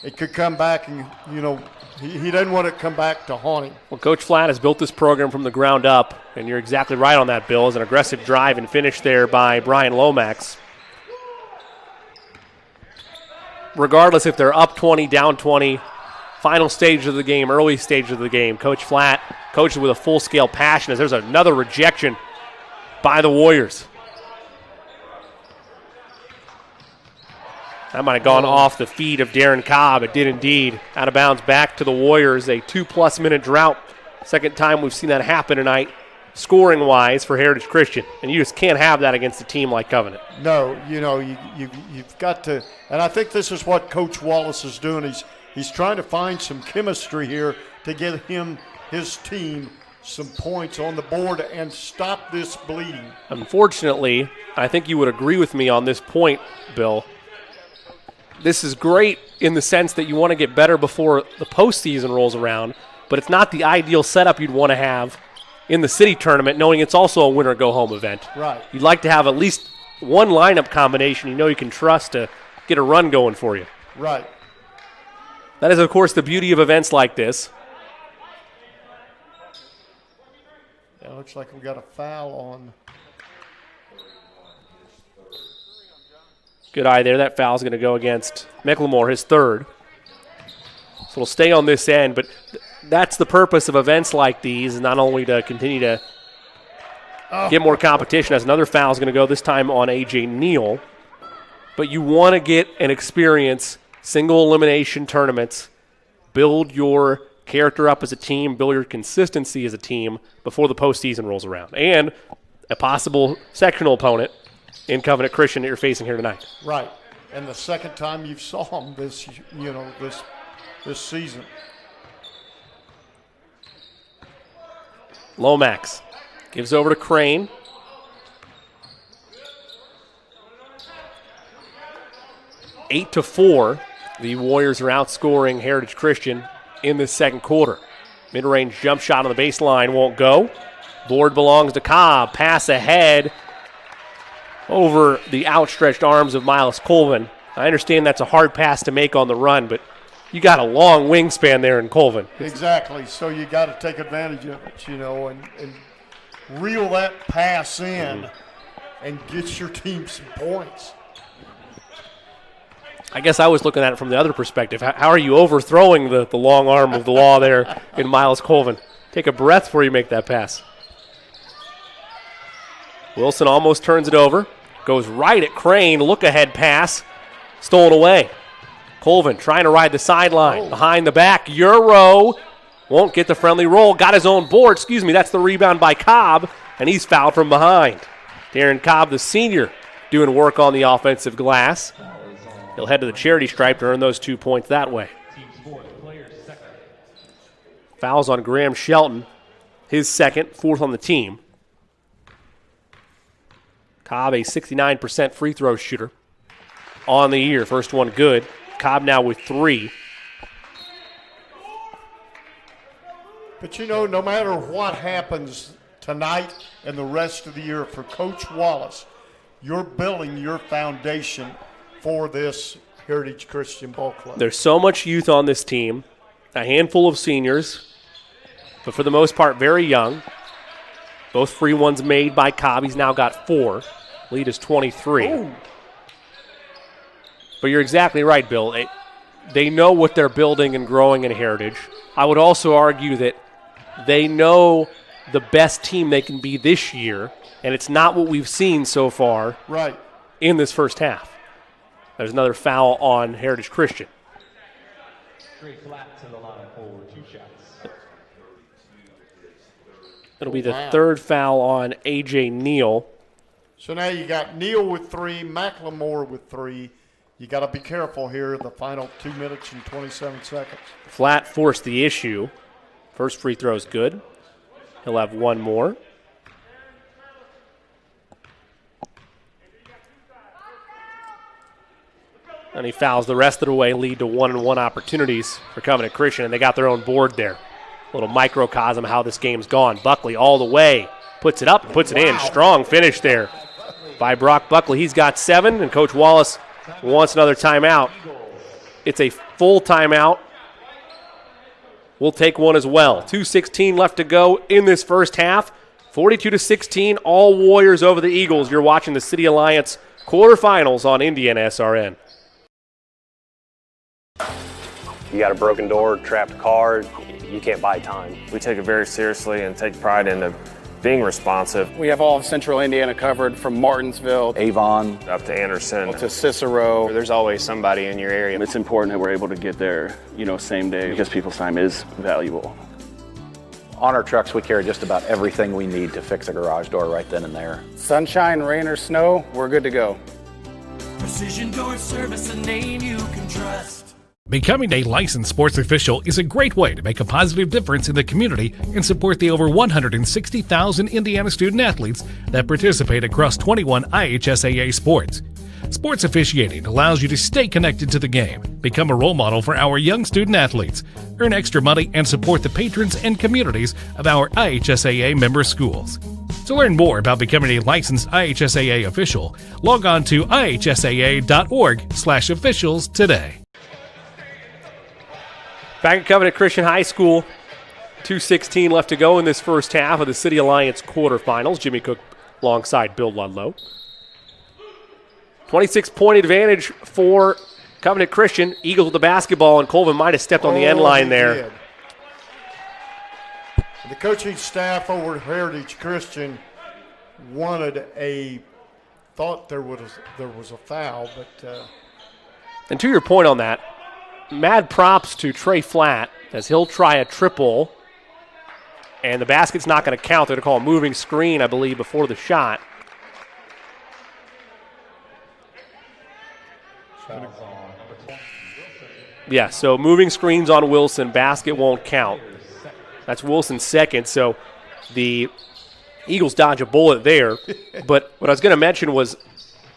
it could come back and, you know, he doesn't want it to come back to haunt him. Well, Coach Flatt has built this program from the ground up, and you're exactly right on that, Bill. It's an aggressive drive and finish there by Brian Lomax. Regardless if they're up 20, down 20, final stage of the game, early stage of the game, Coach Flatt coaches with a full-scale passion as there's another rejection by the Warriors. That might have gone off the feet of Darren Cobb. It did indeed. Out of bounds back to the Warriors. A 2+ minute drought. Second time we've seen that happen tonight, scoring-wise, for Heritage Christian. And you just can't have that against a team like Covenant. No, you know, you've got to – and I think this is what Coach Wallace is doing. He's trying to find some chemistry here to get his team some points on the board and stop this bleeding. Unfortunately, I think you would agree with me on this point, Bill. This is great in the sense that you want to get better before the postseason rolls around, but it's not the ideal setup you'd want to have in the city tournament, knowing it's also a winner-go-home event. Right. You'd like to have at least one lineup combination you know you can trust to get a run going for you. Right. That is, of course, the beauty of events like this. Yeah, looks like we got a foul on. Good eye there. That foul's going to go against McLemore, his third. So it'll stay on this end, but that's the purpose of events like these, not only to continue to get more competition, as another foul is going to go this time on A.J. Neal. But you want to get and experience single elimination tournaments, build your character up as a team, build your consistency as a team before the postseason rolls around. And a possible sectional opponent in Covenant Christian that you're facing here tonight. Right. And the second time you saw him this season. Lomax gives over to Crane. Eight to 4. The Warriors are outscoring Heritage Christian in this second quarter. Mid-range jump shot on the baseline won't go. Board belongs to Cobb. Pass ahead over the outstretched arms of Miles Colvin. I understand that's a hard pass to make on the run, but you got a long wingspan there in Colvin. Exactly. So you got to take advantage of it, you know, and reel that pass in and get your team some points. I guess I was looking at it from the other perspective. How are you overthrowing the long arm of the law there in Miles Colvin? Take a breath before you make that pass. Wilson almost turns it over. Goes right at Crane. Look-ahead pass. Stolen away. Colvin trying to ride the sideline. Behind the back. Euro. Won't get the friendly roll. Got his own board. Excuse me, that's the rebound by Cobb. And he's fouled from behind. Darren Cobb, the senior, doing work on the offensive glass. He'll head to the charity stripe to earn those 2 points that way. Fouls on Graham Shelton. His second, fourth on the team. Cobb, a 69% free throw shooter on the year. First one good. Cobb now with 3. But, you know, no matter what happens tonight and the rest of the year for Coach Wallace, you're building your foundation for this Heritage Christian Ball Club. There's so much youth on this team, a handful of seniors, but for the most part very young. Both free ones made by Cobb. He's now got 4. Lead is 23. Ooh. But you're exactly right, Bill. They know what they're building and growing in Heritage. I would also argue that they know the best team they can be this year, and it's not what we've seen so far in this first half. There's another foul on Heritage Christian. It'll be the third foul on A.J. Neal. So now you got Neal with 3, McLemore with 3. You got to be careful here the final 2 minutes and 27 seconds. Flatt forced the issue. First free throw is good. He'll have one more. And he fouls the rest of the way, lead to 1-and-1 opportunities for Covenant Christian, and they got their own board there. A little microcosm of how this game's gone. Buckley all the way, puts it up, puts it in. Strong finish there by Brock Buckley. He's got 7, and Coach Wallace wants another timeout. It's a full timeout. We'll take one as well. 2:16 left to go in this first half. 42-16, all Warriors over the Eagles. You're watching the City Alliance quarterfinals on Indiana SRN. You got a broken door, trapped car, you can't buy time. We take it very seriously and take pride in being responsive. We have all of Central Indiana covered from Martinsville, Avon, up to Anderson, to Cicero. There's always somebody in your area. It's important that we're able to get there, same day, because people's time is valuable. On our trucks, we carry just about everything we need to fix a garage door right then and there. Sunshine, rain, or snow, we're good to go. Precision Door Service, a name you can trust. Becoming a licensed sports official is a great way to make a positive difference in the community and support the over 160,000 Indiana student athletes that participate across 21 IHSAA sports. Sports officiating allows you to stay connected to the game, become a role model for our young student athletes, earn extra money, and support the patrons and communities of our IHSAA member schools. To learn more about becoming a licensed IHSAA official, log on to ihsaa.org/officials today. Back at Covenant Christian High School, 2:16 left to go in this first half of the City Alliance quarterfinals. Jimmy Cook alongside Bill Ludlow. 26-point advantage for Covenant Christian. Eagles with the basketball, and Colvin might have stepped on the end line there. Did. The coaching staff over at Heritage Christian thought there was a foul, but. And to your point on that, mad props to Trey Flatt as he'll try a triple, and the basket's not going to count. They're going to call a moving screen, I believe, before the shot. Yeah, so moving screens on Wilson, basket won't count. That's Wilson's second, so the Eagles dodge a bullet there. But what I was going to mention was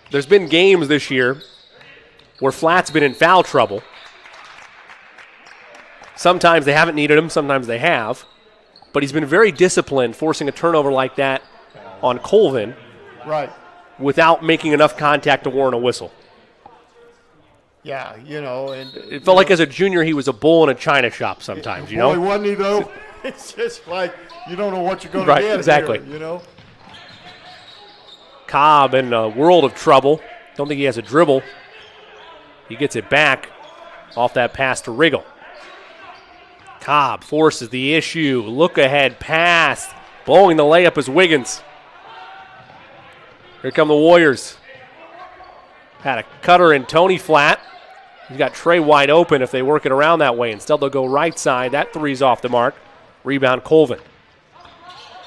there's been games this year where Flatt's been in foul trouble. Sometimes they haven't needed him, sometimes they have. But he's been very disciplined, forcing a turnover like that on Colvin. Right. Without making enough contact to warrant a whistle. Yeah, and it felt like as a junior he was a bull in a china shop sometimes, Boy, wasn't he though? It's just like you don't know what you're going to get exactly. Here, Cobb in a world of trouble. Don't think he has a dribble. He gets it back off that pass to Riggle. Cobb forces the issue. Look ahead pass. Blowing the layup is Wiggins. Here come the Warriors. Had a cutter in Tony Flatt. He's got Trey wide open if they work it around that way. Instead, they'll go right side. That three's off the mark. Rebound, Colvin.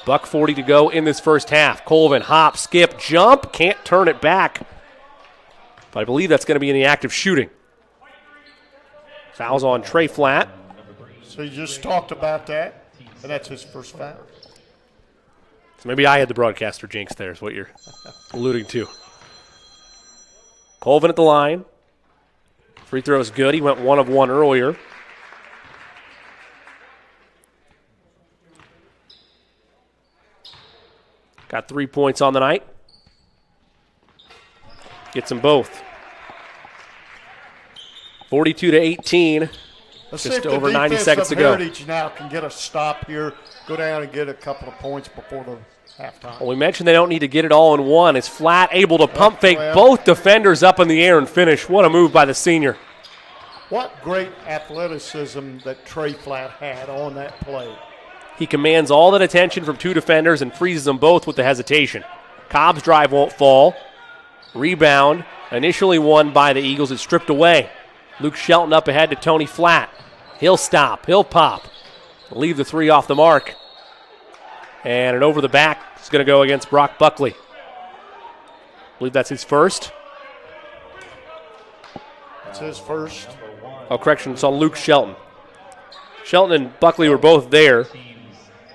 $1:40 to go in this first half. Colvin, hop, skip, jump. Can't turn it back. But I believe that's going to be in the act of shooting. Fouls on Trey Flatt. So you just talked about that, and that's his first foul. So maybe I had the broadcaster jinx there is what you're alluding to. Colvin at the line. Free throw is good. He went 1 of 1 earlier. Got 3 points on the night. Gets them both. 42-18. Just over 90 seconds to go. Heritage now can get a stop here, go down and get a couple of points before the halftime. Well, we mentioned they don't need to get it all in one. Is Flatt able to pump fake both defenders up in the air and finish? What a move by the senior. What great athleticism that Trey Flatt had on that play. He commands all that attention from 2 defenders and freezes them both with the hesitation. Cobb's drive won't fall. Rebound, initially won by the Eagles. It's stripped away. Luke Shelton up ahead to Tony Flatt. He'll stop. He'll pop. Leave the 3 off the mark. And an over the back is going to go against Brock Buckley. I believe that's his first. It's his first. Oh, correction, it's on Luke Shelton. Shelton and Buckley were both there.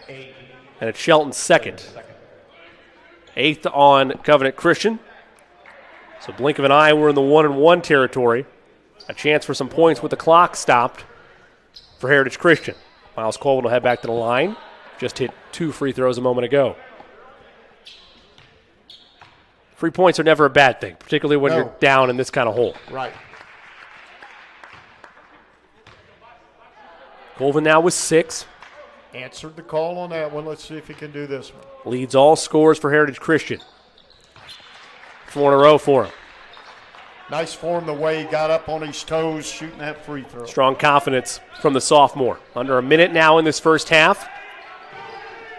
And it's Shelton's second. 8th on Covenant Christian. So blink of an eye, we're in the 1-and-1 territory. A chance for some points with the clock stopped for Heritage Christian. Miles Colvin will head back to the line. Just hit 2 free throws a moment ago. Free points are never a bad thing, particularly when you're down in this kind of hole. Right. Colvin now with 6. Answered the call on that one. Let's see if he can do this one. Leads all scores for Heritage Christian. 4 in a row for him. Nice form the way he got up on his toes shooting that free throw. Strong confidence from the sophomore. Under a minute now in this first half.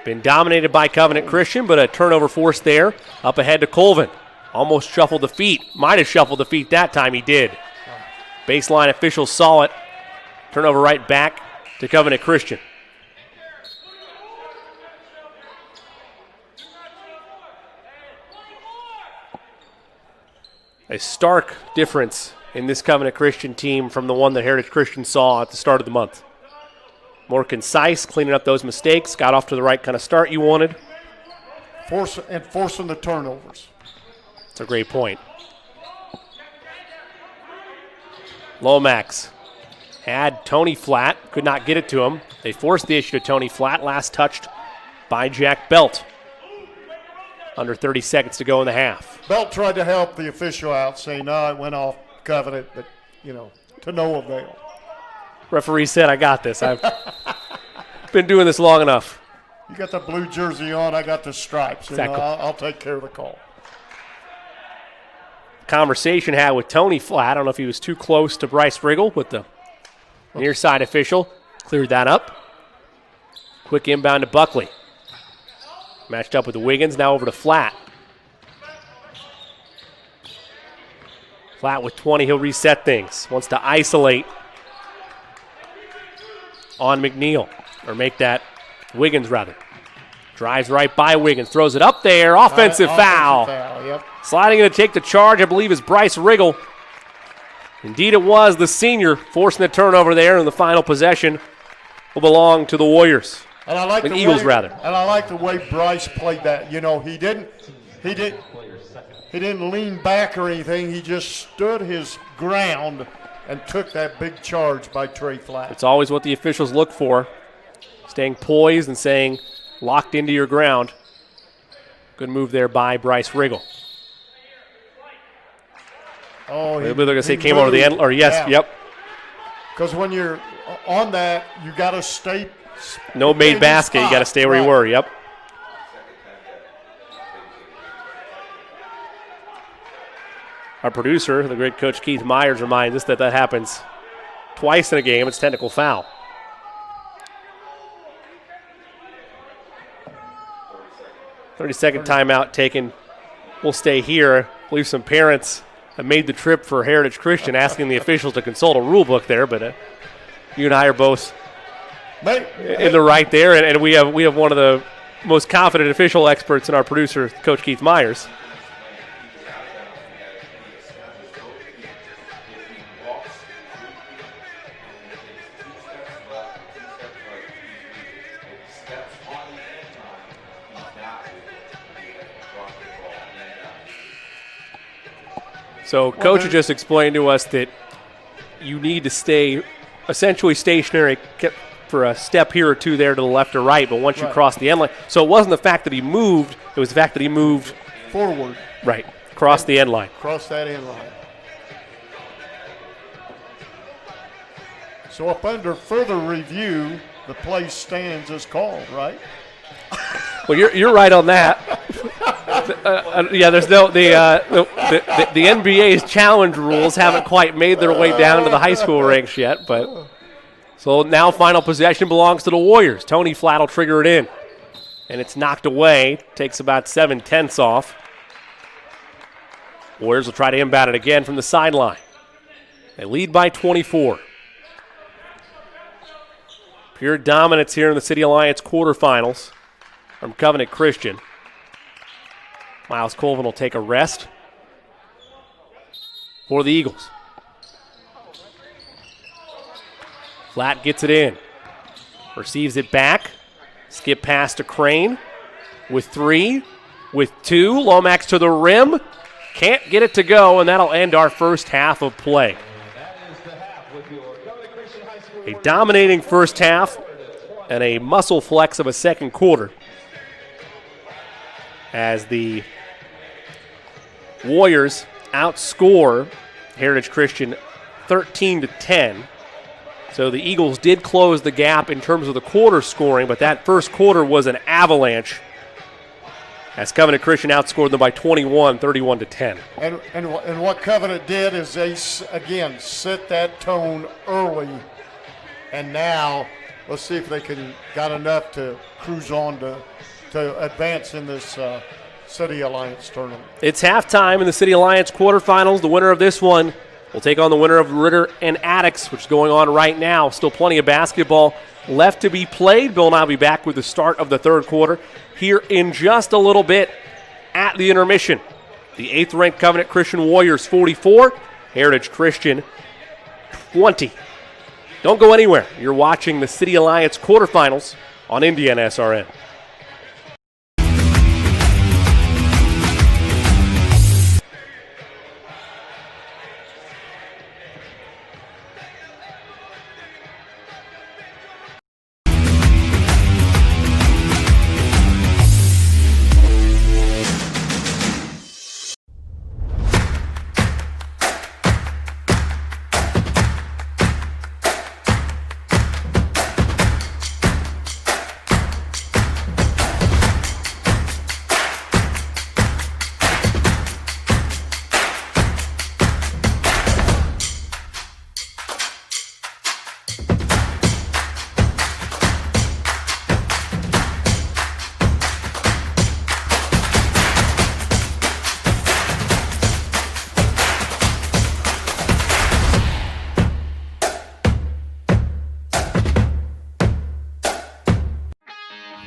Been dominated by Covenant Christian, but a turnover forced there. Up ahead to Colvin. Almost shuffled the feet. Might have shuffled the feet that time. He did. Baseline officials saw it. Turnover right back to Covenant Christian. A stark difference in this Covenant Christian team from the one that Heritage Christian saw at the start of the month. More concise, cleaning up those mistakes, got off to the right kind of start you wanted. Forcing the turnovers. That's a great point. Lomax had Tony Flatt, could not get it to him. They forced the issue to Tony Flatt, last touched by Jack Belt. Under 30 seconds to go in the half. Belt tried to help the official out, saying, no, it went off Covenant, but, to no avail. Referee said, I got this. I've been doing this long enough. You got the blue jersey on, I got the stripes. Exactly. I'll take care of the call. Conversation had with Tony Flatt. I don't know if he was too close to Bryce Riggle, but the near side official cleared that up. Quick inbound to Buckley. Matched up with Wiggins, now over to Flatt. Flatt with 20, he'll reset things. Wants to isolate on McNeil, or make that Wiggins rather. Drives right by Wiggins, throws it up there, offensive foul. Yep. Sliding in to take the charge, I believe, is Bryce Riggle. Indeed it was, the senior forcing the turnover there, and the final possession will belong to the Warriors. And I like the Eagles, rather. And I like the way Bryce played that. He didn't lean back or anything. He just stood his ground and took that big charge by Trey Flatt. It's always what the officials look for, staying poised and saying locked into your ground. Good move there by Bryce Riggle. Oh, they're going to say came over the end, or yes, yeah. Yep. Because when you're on that, you got to stay. No made basket. You got to stay where you were. Yep. Our producer, the great Coach Keith Myers, reminds us that happens twice in a game. It's technical foul. "30-second timeout taken. We'll stay here. I believe some parents have made the trip for Heritage Christian, asking the officials to consult a rule book there, but you and I are both in the right there, and we have one of the most confident official experts in our producer, Coach Keith Myers. So Coach just explained to us that you need to stay essentially stationary for a step here or two there to the left or right, but once you cross the end line. So it wasn't the fact that he moved, it was the fact that he moved forward. Right, across the end line. Cross that end line. So up under further review, the play stands as called, right? Well, you're right on that. Yeah, there's no the NBA's challenge rules haven't quite made their way down to the high school ranks yet, but so now final possession belongs to the Warriors. Tony Flatt will trigger it in, and it's knocked away. Takes about 7/10 off. Warriors will try to inbound it again from the sideline. They lead by 24. Pure dominance here in the City Alliance quarterfinals from Covenant Christian. Miles Colvin will take a rest for the Eagles. Flatt gets it in. Receives it back. Skip pass to Crane. With 3. With 2. Lomax to the rim. Can't get it to go, and that'll end our first half of play. A dominating first half and a muscle flex of a second quarter as the Warriors outscore Heritage Christian 13-10. So the Eagles did close the gap in terms of the quarter scoring, but that first quarter was an avalanche as Covenant Christian outscored them by 21, 31-10. And what Covenant did is they, again, set that tone early, and now let's see if they got enough to cruise on to advance in this City Alliance tournament. It's halftime in the City Alliance quarterfinals. The winner of this one will take on the winner of Ritter and Attucks, which is going on right now. Still plenty of basketball left to be played. Bill and I will be back with the start of the third quarter here in just a little bit at the intermission. The 8th-ranked Covenant Christian Warriors 44, Heritage Christian 20. Don't go anywhere. You're watching the City Alliance quarterfinals on Indiana SRN.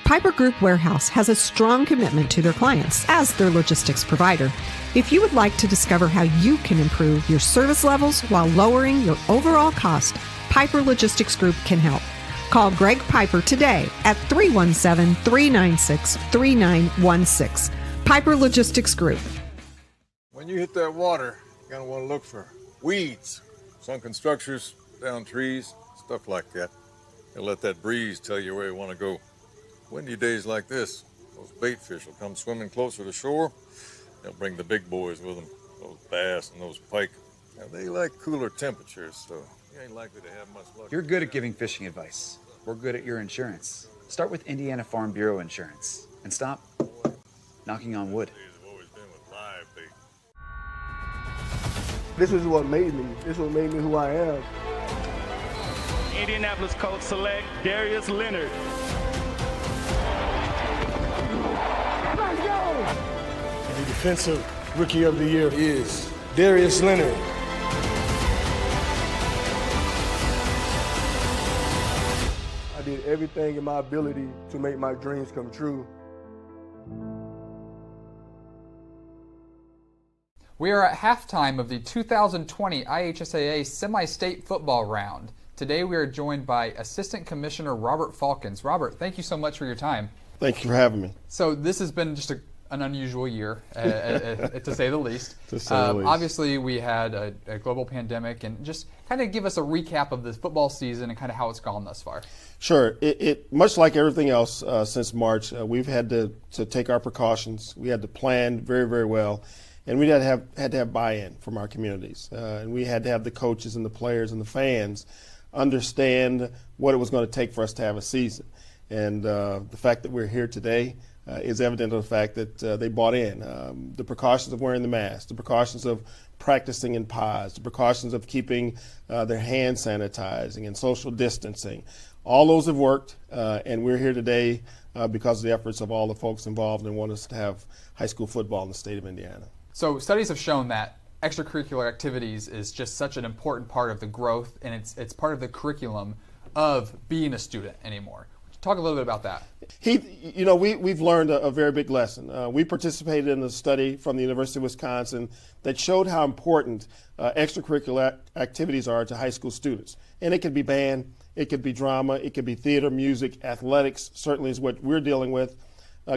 Piper Group Warehouse has a strong commitment to their clients as their logistics provider. If you would like to discover how you can improve your service levels while lowering your overall cost, Piper Logistics Group can help. Call Greg Piper today at 317-396-3916. Piper Logistics Group. When you hit that water, you're going to want to look for weeds, sunken structures, down trees, stuff like that. You'll let that breeze tell you where you want to go. Windy days like this, those bait fish will come swimming closer to shore. They'll bring the big boys with them, those bass and those pike. Now, they like cooler temperatures, so you ain't likely to have much luck. You're good at giving fishing advice. We're good at your insurance. Start with Indiana Farm Bureau Insurance and stop knocking on wood. This is what made me. This is what made me who I am. Indianapolis Colts select Darius Leonard. The defensive rookie of the year is Darius Leonard. I did everything in my ability to make my dreams come true. We are at halftime of the 2020 IHSAA Semi-State Football Round. Today we are joined by Assistant Commissioner Robert Falcons. Robert, thank you so much for your time. Thank you for having me. So this has been just an unusual year, to say the least. To say the least. Obviously, we had a global pandemic, and just kind of give us a recap of the football season and kind of how it's gone thus far. Sure. It much like everything else since March, we've had to take our precautions. We had to plan very, very well, and we had to have buy-in from our communities, and we had to have the coaches and the players and the fans understand what it was going to take for us to have a season. And the fact that we're here today is evident of the fact that they bought in. The precautions of wearing the mask, the precautions of practicing in pods, the precautions of keeping their hand sanitizing and social distancing. All those have worked, and we're here today because of the efforts of all the folks involved and want us to have high school football in the state of Indiana. So studies have shown that extracurricular activities is just such an important part of the growth, and it's part of the curriculum of being a student anymore. Talk a little bit about that. We've learned a very big lesson. We participated in a study from the University of Wisconsin that showed how important extracurricular activities are to high school students. And it could be band, it could be drama, it could be theater, music, athletics, certainly is what we're dealing with.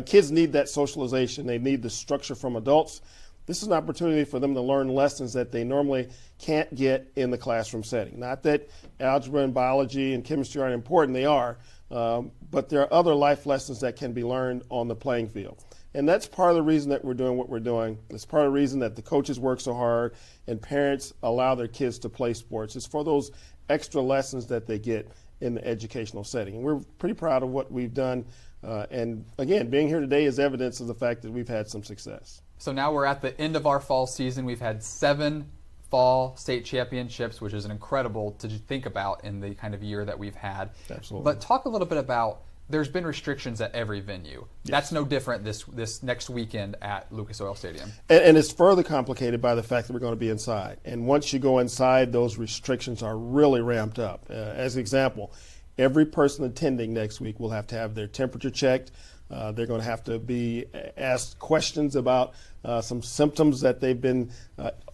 Kids need that socialization. They need the structure from adults. This is an opportunity for them to learn lessons that they normally can't get in the classroom setting. Not that algebra and biology and chemistry aren't important, they are, but there are other life lessons that can be learned on the playing field. And that's part of the reason that we're doing what we're doing. It's part of the reason that the coaches work so hard and parents allow their kids to play sports. It's for those extra lessons that they get in the educational setting. And we're pretty proud of what we've done. And again, being here today is evidence of the fact that we've had some success. So now we're at the end of our fall season. We've had 7 fall state championships, which is incredible to think about in the kind of year that we've had. Absolutely. But talk a little bit about, there's been restrictions at every venue. Yes. That's no different this next weekend at Lucas Oil Stadium. And it's further complicated by the fact that we're going to be inside. And once you go inside, those restrictions are really ramped up. As an example, every person attending next week will have to have their temperature checked. They're going to have to be asked questions about some symptoms that they've been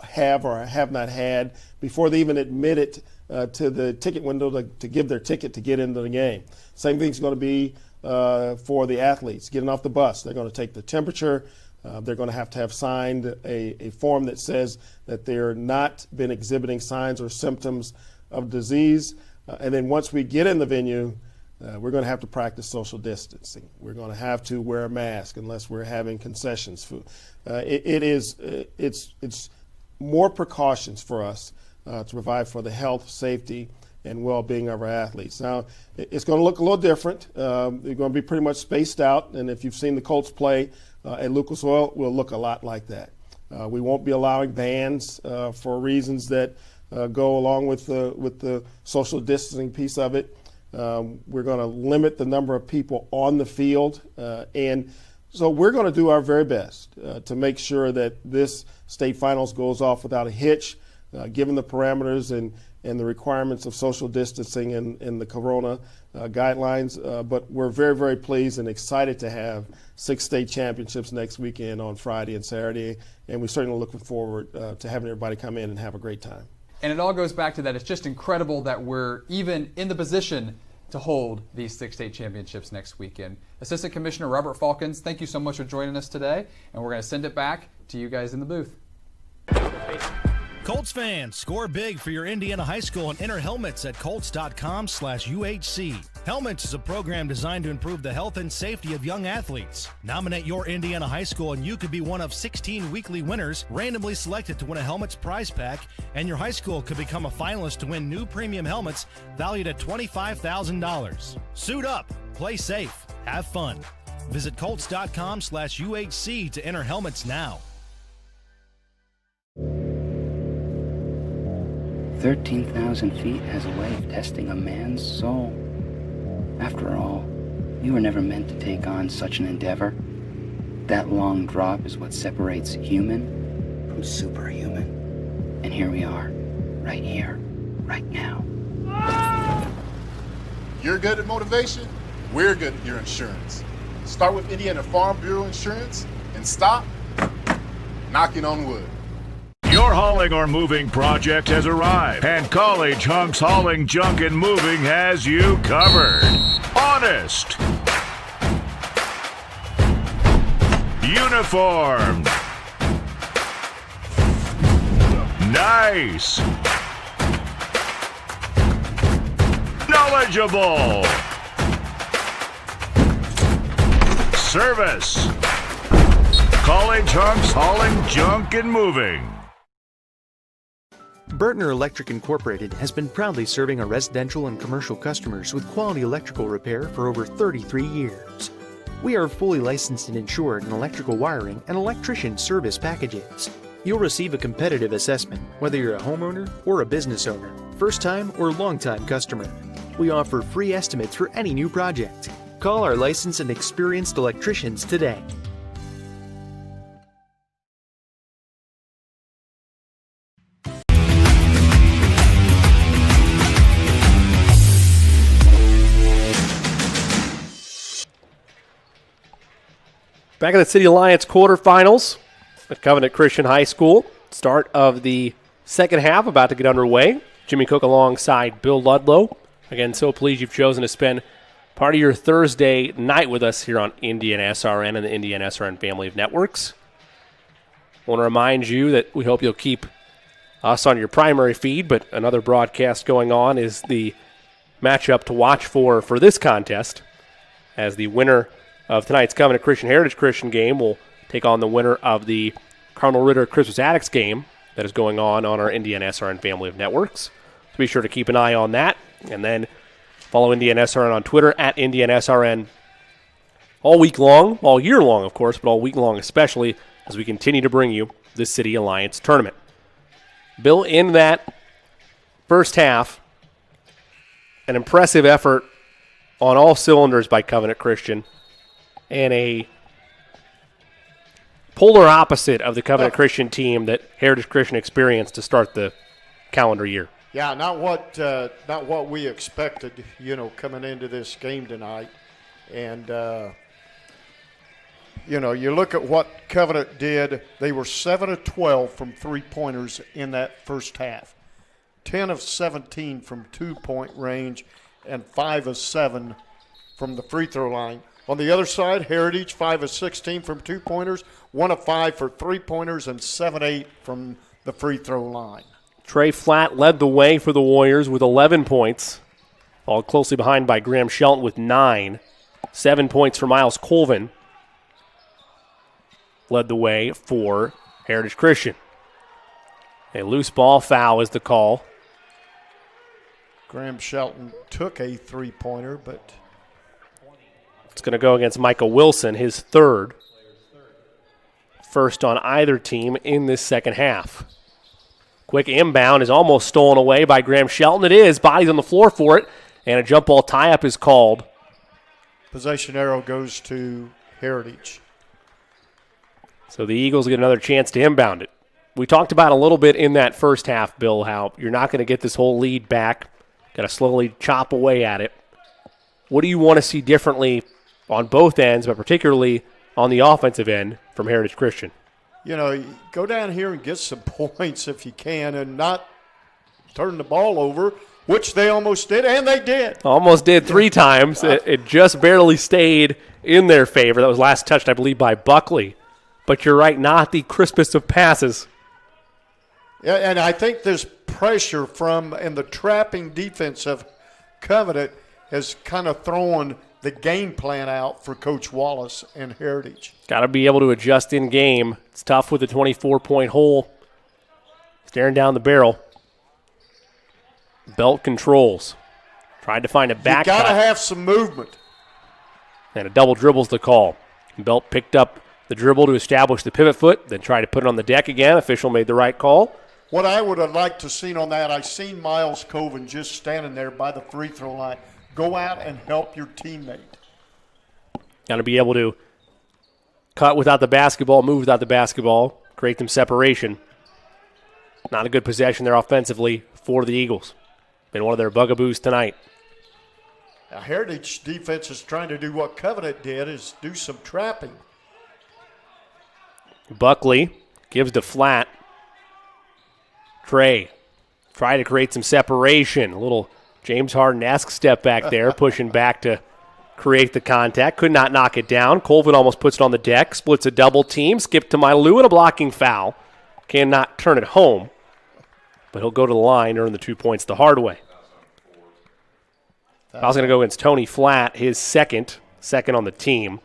have or have not had before they even admit it to the ticket window to give their ticket to get into the game. Same thing's going to be for the athletes getting off the bus. They're going to take the temperature. They're going to have signed a form that says that they're not been exhibiting signs or symptoms of disease. And then once we get in the venue, we're going to have to practice social distancing. We're going to have to wear a mask unless we're having concessions food. It's more precautions for us to provide for the health, safety, and well-being of our athletes. Now, it's going to look a little different. They're going to be pretty much spaced out, and if you've seen the Colts play at Lucas Oil, we'll look a lot like that. We won't be allowing bands for reasons that go along with the social distancing piece of it. We're going to limit the number of people on the field, and so we're going to do our very best to make sure that this state finals goes off without a hitch, given the parameters and the requirements of social distancing and the corona guidelines. But we're very, very pleased and excited to have 6 state championships next weekend on Friday and Saturday, and we're certainly looking forward to having everybody come in and have a great time. And it all goes back to that. It's just incredible that we're even in the position to hold these 6 state championships next weekend. Assistant Commissioner Robert Falcons, thank you so much for joining us today, and we're going to send it back to you guys in the booth. Colts fans, score big for your Indiana high school and enter helmets at colts.com/UHC. Helmets is a program designed to improve the health and safety of young athletes. Nominate your Indiana high school and you could be one of 16 weekly winners randomly selected to win a helmets prize pack, and your high school could become a finalist to win new premium helmets valued at $25,000. Suit up, play safe, have fun. Visit colts.com/UHC to enter helmets now. 13,000 feet has a way of testing a man's soul. After all, you were never meant to take on such an endeavor. That long drop is what separates human from superhuman. And here we are, right here, right now. You're good at motivation, we're good at your insurance. Start with Indiana Farm Bureau Insurance and stop knocking on wood. Your hauling or moving project has arrived, and College Hunks Hauling, Junk, and Moving has you covered. Honest. Uniformed. Nice. Knowledgeable. Service. College Hunks Hauling, Junk, and Moving. Burtner Electric Incorporated has been proudly serving our residential and commercial customers with quality electrical repair for over 33 years. We are fully licensed and insured in electrical wiring and electrician service packages. You'll receive a competitive assessment whether you're a homeowner or a business owner, first-time or long-time customer. We offer free estimates for any new project. Call our licensed and experienced electricians today. Back at the City Alliance quarterfinals at Covenant Christian High School. Start of the second half about to get underway. Jimmy Cook alongside Bill Ludlow. Again, so pleased you've chosen to spend part of your Thursday night with us here on Indiana SRN and the Indiana SRN family of networks. I want to remind you that we hope you'll keep us on your primary feed, but another broadcast going on is the matchup to watch for this contest, as the winner of tonight's Covenant Christian Heritage Christian game will take on the winner of the Cardinal Ritter Christmas Addicts game that is going on our Indiana SRN family of networks. So be sure to keep an eye on that, and then follow Indiana SRN on Twitter at Indiana SRN all week long, all year long, of course, but all week long especially, as we continue to bring you the City Alliance Tournament. Bill, in that first half, an impressive effort on all cylinders by Covenant Christian, and a polar opposite of the Covenant Christian team that Heritage Christian experienced to start the calendar year. Yeah, not what we expected, coming into this game tonight. And, you look at what Covenant did. They were 7 of 12 from three-pointers in that first half, 10 of 17 from two-point range, and 5 of 7 from the free throw line. On the other side, Heritage, 5 of 16 from two-pointers, 1 of 5 for three-pointers, and 7-8 from the free throw line. Trey Flatt led the way for the Warriors with 11 points, followed closely behind by Graham Shelton with 9. 7 points for Miles Colvin led the way for Heritage Christian. A loose ball foul is the call. Graham Shelton took a three-pointer, but it's going to go against Michael Wilson, his third. First on either team in this second half. Quick inbound is almost stolen away by Graham Shelton. It is. Body's on the floor for it, and a jump ball tie-up is called. Possession arrow goes to Heritage. So the Eagles get another chance to inbound it. We talked about a little bit in that first half, Bill, how you're not going to get this whole lead back. Got to slowly chop away at it. What do you want to see differently on both ends, but particularly on the offensive end from Heritage Christian? Go down here and get some points if you can and not turn the ball over, which they almost did, and they did. Almost did 3 times. It just barely stayed in their favor. That was last touched, I believe, by Buckley. But you're right, not the crispest of passes. Yeah, and I think there's pressure and the trapping defense of Covenant has kind of thrown the game plan out for Coach Wallace and Heritage. Got to be able to adjust in game. It's tough with a 24-point hole staring down the barrel. Belt controls. Tried to find a back You got to cut. have some movement. And a double dribble's the call. Belt picked up the dribble to establish the pivot foot, then tried to put it on the deck again. Official made the right call. What I would have liked to seen on that, I seen Miles Colvin just standing there by the free throw line. Go out and help your teammate. Got to be able to cut without the basketball, move without the basketball, create some separation. Not a good possession there offensively for the Eagles. Been one of their bugaboos tonight. Now, Heritage defense is trying to do what Covenant did, is do some trapping. Buckley gives to Flatt. Trey try to create some separation. A little James Harden-esque step back there, pushing back to create the contact. Could not knock it down. Colvin almost puts it on the deck, splits a double team, skip to Mylou and a blocking foul. Cannot turn it home, but he'll go to the line, earn the 2 points the hard way. Foul's going to go against Tony Flatt, his second on the team.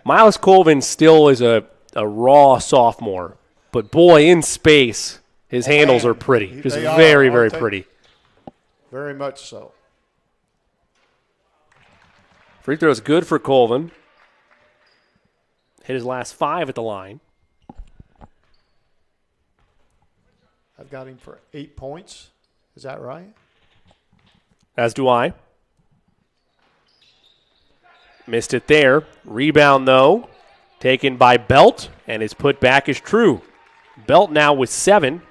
Miles Colvin still is a raw sophomore, but boy, in space, his handles are pretty. Just very, very pretty. Very much so. Free throw is good for Colvin. Hit his last 5 at the line. I've got him for 8 points. Is that right? As do I. Missed it there. Rebound, though, taken by Belt, and his put back is true. Belt now with 7.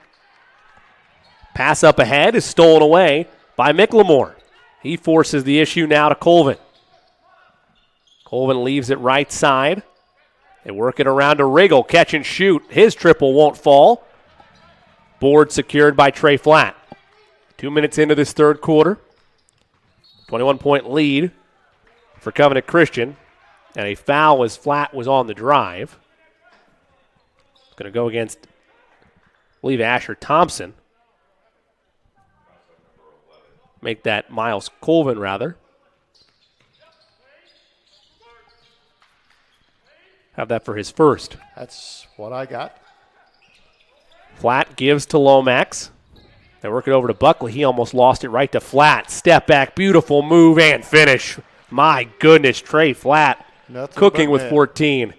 Pass up ahead is stolen away by McLemore. He forces the issue now to Colvin. Colvin leaves it right side. They work it around to Riggle. Catch and shoot. His triple won't fall. Board secured by Trey Flatt. 2 minutes into this third quarter. 21-point lead for Covenant Christian. And a foul as Flatt was on the drive. Going Going to go against, I believe, Asher Thompson. Make that Miles Colvin, rather. Have that for his first. That's what I got. Flat gives to Lomax. They work it over to Buckley. He almost lost it right to Flat. Step back, beautiful move and finish. My goodness, Trey Flat cooking with 14.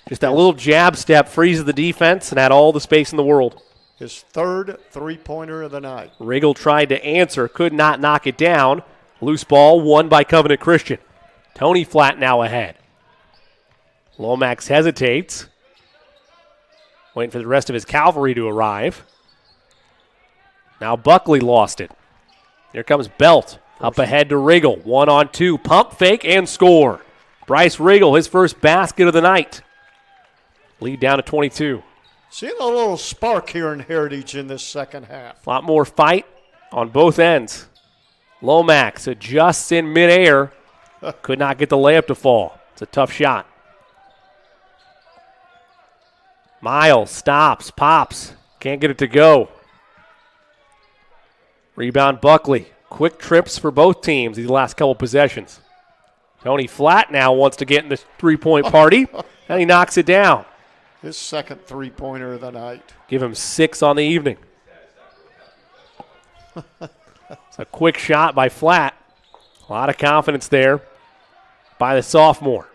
Just that little jab step freezes the defense and had all the space in the world. His third three-pointer of the night. Riggle tried to answer, could not knock it down. Loose ball won by Covenant Christian. Tony Flat now ahead. Lomax hesitates. Waiting for the rest of his cavalry to arrive. Now Buckley lost it. Here comes Belt. Up ahead to Riggle. 1-on-2. Pump fake and score. Bryce Riggle, his first basket of the night. Lead down to 22. Seeing a little spark here in Heritage in this second half. A lot more fight on both ends. Lomax adjusts in midair. Could not get the layup to fall. It's a tough shot. Miles stops, pops. Can't get it to go. Rebound Buckley. Quick trips for both teams these last couple possessions. Tony Flat now wants to get in the three-point party, and he knocks it down. His second three-pointer of the night. Give him 6 on the evening. It's a quick shot by Flat. A lot of confidence there by the sophomore.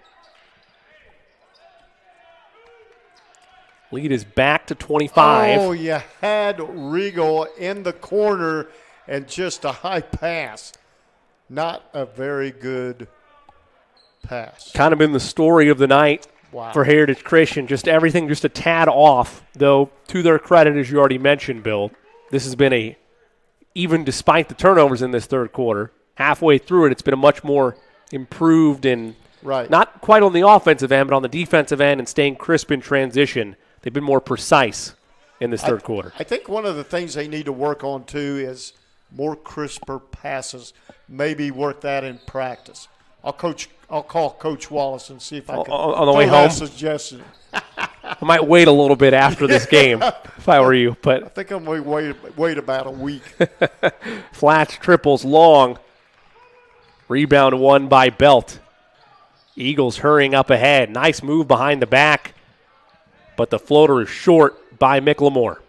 Lead is back to 25. Oh, you had Riggle in the corner and just a high pass. Not a very good pass. Kind of been the story of the night for Heritage Christian. Just everything just a tad off, though to their credit, as you already mentioned, Bill, this has been even despite the turnovers in this third quarter, halfway through it, it's been a much more improved and not quite on the offensive end, but on the defensive end and staying crisp in transition. They've been more precise in this third quarter. I think one of the things they need to work on, too, is more crisper passes. Maybe work that in practice. I'll call Coach Wallace and see if I can on the way home. Suggestion. I might wait a little bit after this game if I were you. But I think I'm going to wait about a week. Flats triples long. Rebound won by Belt. Eagles hurrying up ahead. Nice move behind the back. But the floater is short by McLemore.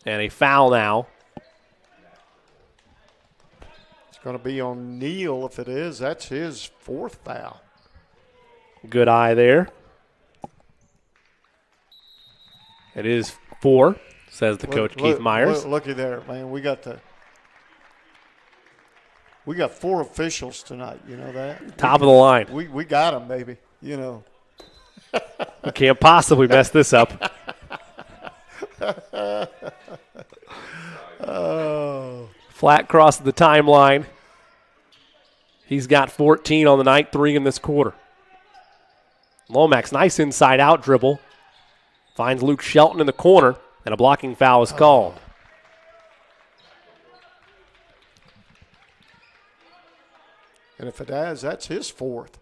And a foul now. It's going to be on Neal if it is. That's his fourth foul. Good eye there. It is 4, says the coach, Keith Myers. Looky there, man. We got 4 officials tonight. You know that? Top of the line. We got them, baby. You know. We can't possibly mess this up. Flat crosses the timeline. He's got 14 on the night, 3 in this quarter. Lomax, nice inside-out dribble. Finds Luke Shelton in the corner, and a blocking foul is called. And if it has, that's his fourth.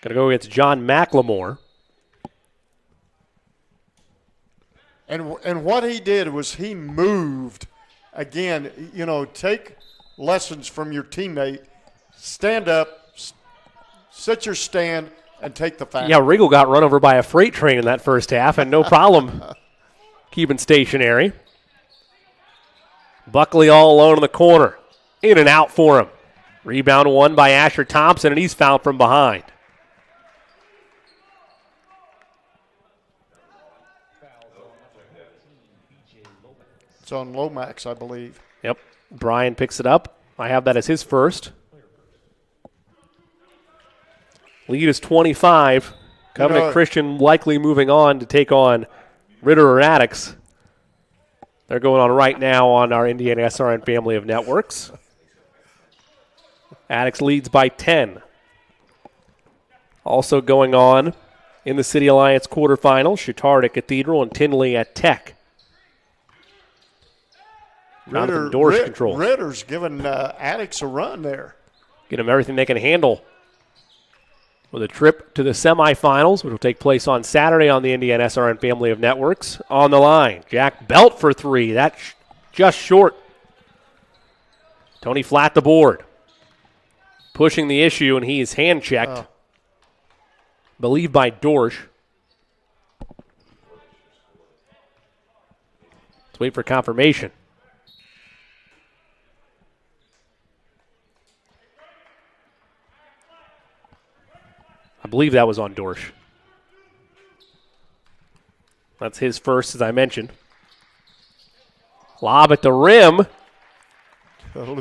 Going to go against John McLemore. And what he did was he moved. Again, you know, take lessons from your teammate. Stand up, set your stand, and take the foul. Yeah, Riggle got run over by a freight train in that first half, and no problem keeping stationary. Buckley all alone in the corner. In and out for him. Rebound won by Asher Thompson, and he's fouled from behind. It's on Lomax, I believe. Yep. Brian picks it up. I have that as his first. Lead is 25. Covenant Christian likely moving on to take on Ritter or Addicks. They're going on right now on our Indiana SRN family of networks. Addicks leads by 10. Also going on in the City Alliance quarterfinals, Chittard at Cathedral and Tinley at Tech. Ritter's giving Addicks a run there. Get them everything they can handle. with a trip to the semifinals, which will take place on Saturday on the Indiana SRN family of networks. On the line, Jack Belt for three. That's just short. Tony Flatt the board. Pushing the issue, and he is hand-checked. Believed by Dorsch. Let's wait for confirmation. I believe that was on Dorsch. That's his first, as I mentioned. Lob at the rim.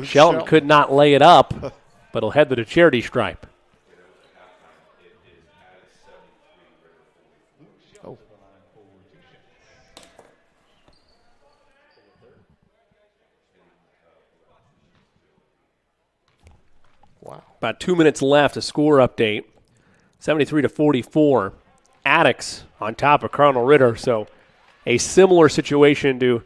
Shelton could not lay it up, but he'll head to the charity stripe. Wow. About 2 minutes left, a score update. 73-44. Addicts on top of Cardinal Ritter, so a similar situation to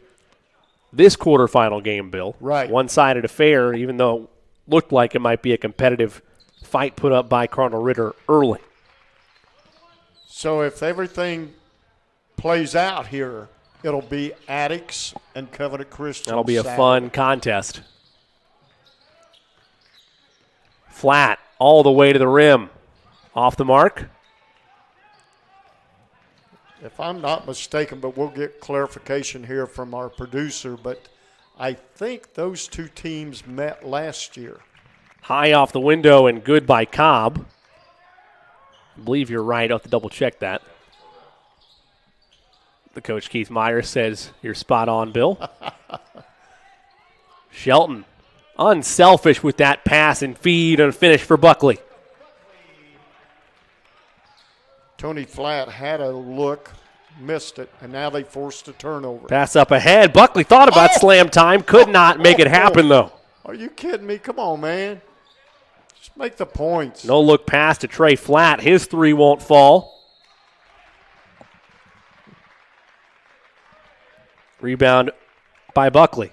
this quarterfinal game, Bill. Right. One-sided affair, even though it looked like it might be a competitive fight put up by Cardinal Ritter early. So if everything plays out here, it'll be Addicts and Covenant Christian. That'll be a Saturday. fun contest. Flat all the way to the rim. Off the mark. If I'm not mistaken, but we'll get clarification here from our producer, but I think those two teams met last year. High off the window and good by Cobb. I believe you're right. I'll have to double check that. The coach, Keith Myers, says you're spot on, Bill. Shelton, unselfish with that pass and feed and finish for Buckley. Tony Flatt had a look, missed it, and now they forced a turnover. Pass up ahead. Buckley thought about slam time, could not make it happen, though. Are you kidding me? Come on, man. Just make the points. No look pass to Trey Flatt. His three won't fall. Rebound by Buckley.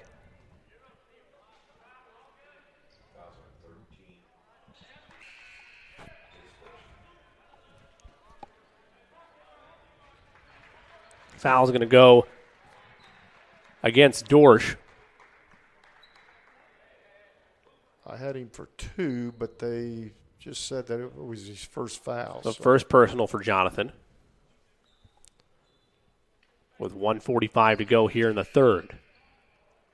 Foul's going to go against Dorsch. I had him for 2, but they just said that it was his first foul. The first personal for Jonathan. With 1:45 to go here in the third.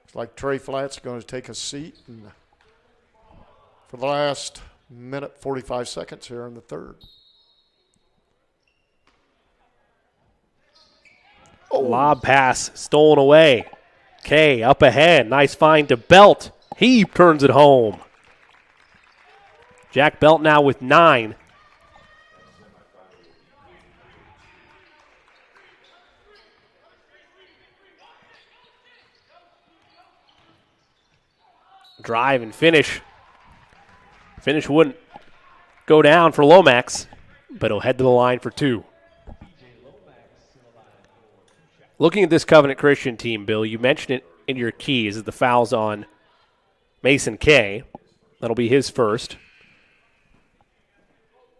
It's like Trey Flatt's going to take a seat for the last minute, 45 seconds here in the third. Lob pass stolen away. Kay up ahead. Nice find to Belt. He turns it home. Jack Belt now with 9. Drive and finish. Finish wouldn't go down for Lomax, but he'll head to the line for 2. Looking at this Covenant Christian team, Bill, you mentioned it in your keys, is the fouls on Mason Kay. That'll be his first.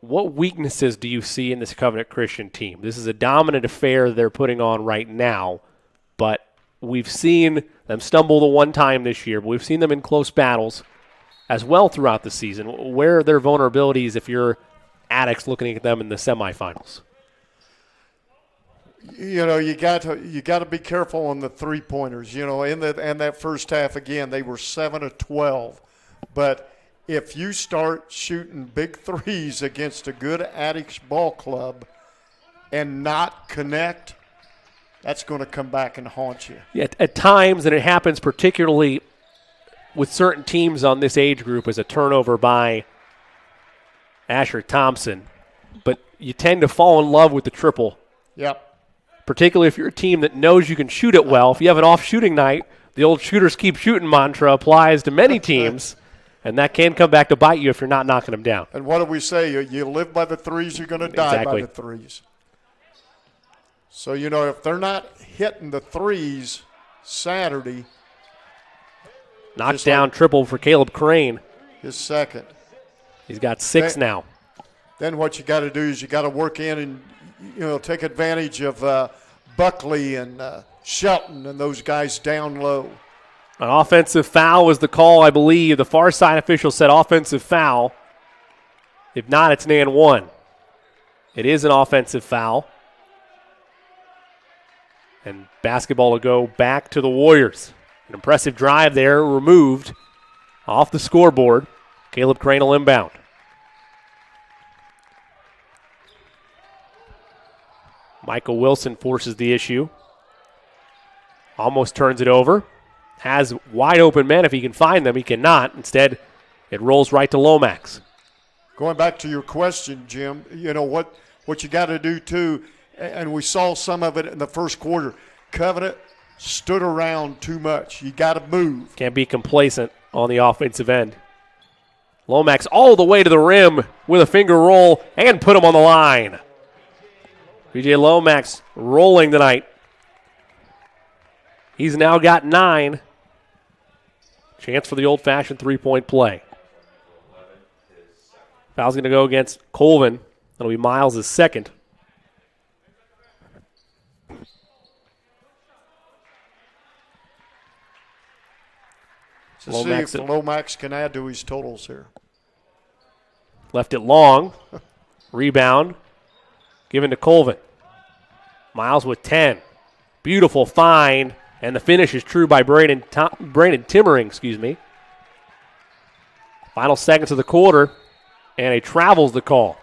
What weaknesses do you see in this Covenant Christian team? This is a dominant affair they're putting on right now, but we've seen them stumble the one time this year, but we've seen them in close battles as well throughout the season. Where are their vulnerabilities if you're Addicts looking at them in the semifinals? You know, you got to be careful on the three-pointers. You know, in that first half, again, they were 7 of 12. But if you start shooting big threes against a good Addicts ball club and not connect, that's going to come back and haunt you. Yeah, at times, and it happens particularly with certain teams on this age group, as a turnover by Asher Thompson. But you tend to fall in love with the triple. Yep. Particularly if you're a team that knows you can shoot it well. If you have an off shooting night, the old shooters keep shooting mantra applies to many teams, and that can come back to bite you if you're not knocking them down. And what do we say? You live by the threes, you're going to die by the threes. So, you know, if they're not hitting the threes Saturday. Knockdown triple for Caleb Crane. His second. He's got 6 now. then what you got to do is you got to work in and, take advantage of Buckley and Shelton and those guys down low. An offensive foul was the call, I believe. The far side official said offensive foul. If not, it's an and one. It is an offensive foul. And basketball will go back to the Warriors. An impressive drive there, removed off the scoreboard. Caleb Crane will inbound. Michael Wilson forces the issue. Almost turns it over. Has wide open men if he can find them. He cannot. Instead, it rolls right to Lomax. Going back to your question, Jim, what you got to do too, and we saw some of it in the first quarter, Covenant stood around too much. You got to move. Can't be complacent on the offensive end. Lomax all the way to the rim with a finger roll and put him on the line. PJ Lomax rolling tonight. He's now got 9. Chance for the old-fashioned three-point play. Foul's going to go against Colvin. That'll be Miles' second. So see if Lomax can add to his totals here. Left it long. Rebound. Given to Colvin. Miles with 10. Beautiful find. And the finish is true by Brandon Timmering, Final seconds of the quarter. And a travel's the call.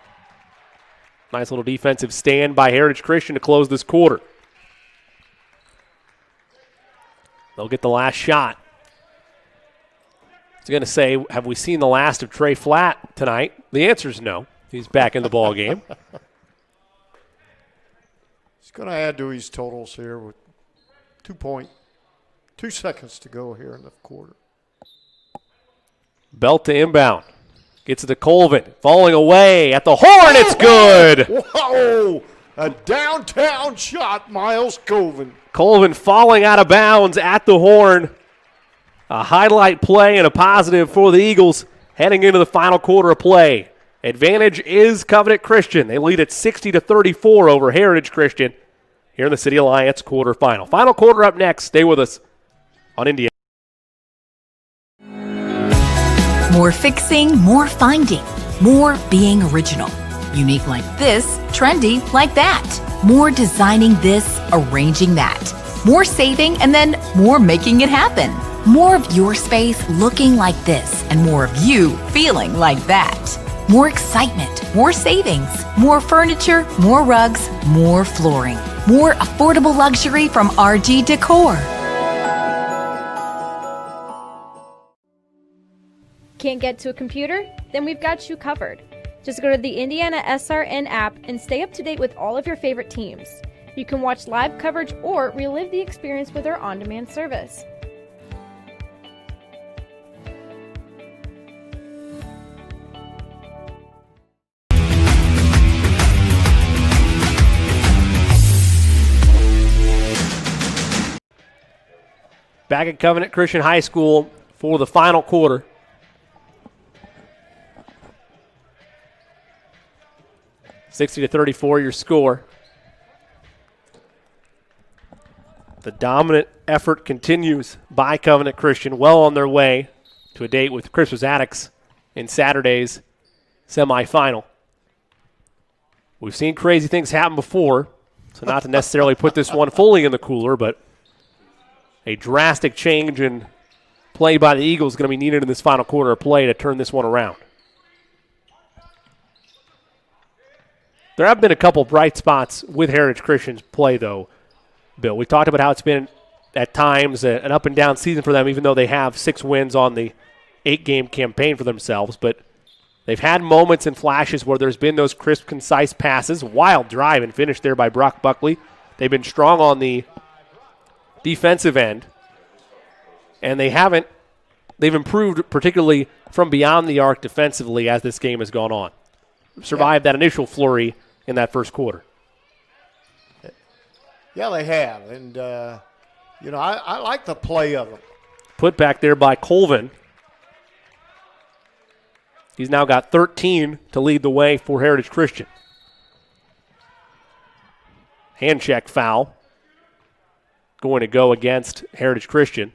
Nice little defensive stand by Heritage Christian to close this quarter. They'll get the last shot. I was going to say, have we seen the last of Trey Flatt tonight? The answer is no. He's back in the ball game. He's going to add to his totals here with 2 seconds to go here in the quarter. Belt to inbound. Gets it to Colvin. Falling away at the horn. It's good. Whoa! A downtown shot, Miles Colvin. Colvin falling out of bounds at the horn. A highlight play and a positive for the Eagles heading into the final quarter of play. Advantage is Covenant Christian. They lead at 60-34 over Heritage Christian here in the City Alliance quarterfinal. Final quarter up next. Stay with us on Indiana. More fixing, more finding, more being original. Unique like this, trendy like that. More designing this, arranging that. More saving, and then more making it happen. More of your space looking like this, and more of you feeling like that. More excitement, more savings, more furniture, more rugs, more flooring. More affordable luxury from RG Decor. Can't get to a computer? Then we've got you covered. Just go to the Indiana SRN app and stay up to date with all of your favorite teams. You can watch live coverage or relive the experience with our on-demand service. Back at Covenant Christian High School for the final quarter. (60-34) your score. The dominant effort continues by Covenant Christian, well on their way to a date with Christmas Addicts in Saturday's semifinal. We've seen crazy things happen before, so not to necessarily put this one fully in the cooler, but a drastic change in play by the Eagles is going to be needed in this final quarter of play to turn this one around. There have been a couple bright spots with Heritage Christian's play, though, Bill. We talked about how it's been at times an up-and-down season for them, even though they have 6 wins on the 8-game campaign for themselves. But they've had moments and flashes where there's been those crisp, concise passes. Wild drive and finish there by Brock Buckley. They've been strong on the defensive end, and they've improved particularly from beyond the arc defensively as this game has gone on. Survived that initial flurry in that first quarter. Yeah, they have, and I like the play of them. Put back there by Colvin. He's now got 13 to lead the way for Heritage Christian. Hand check foul going to go against Heritage Christian.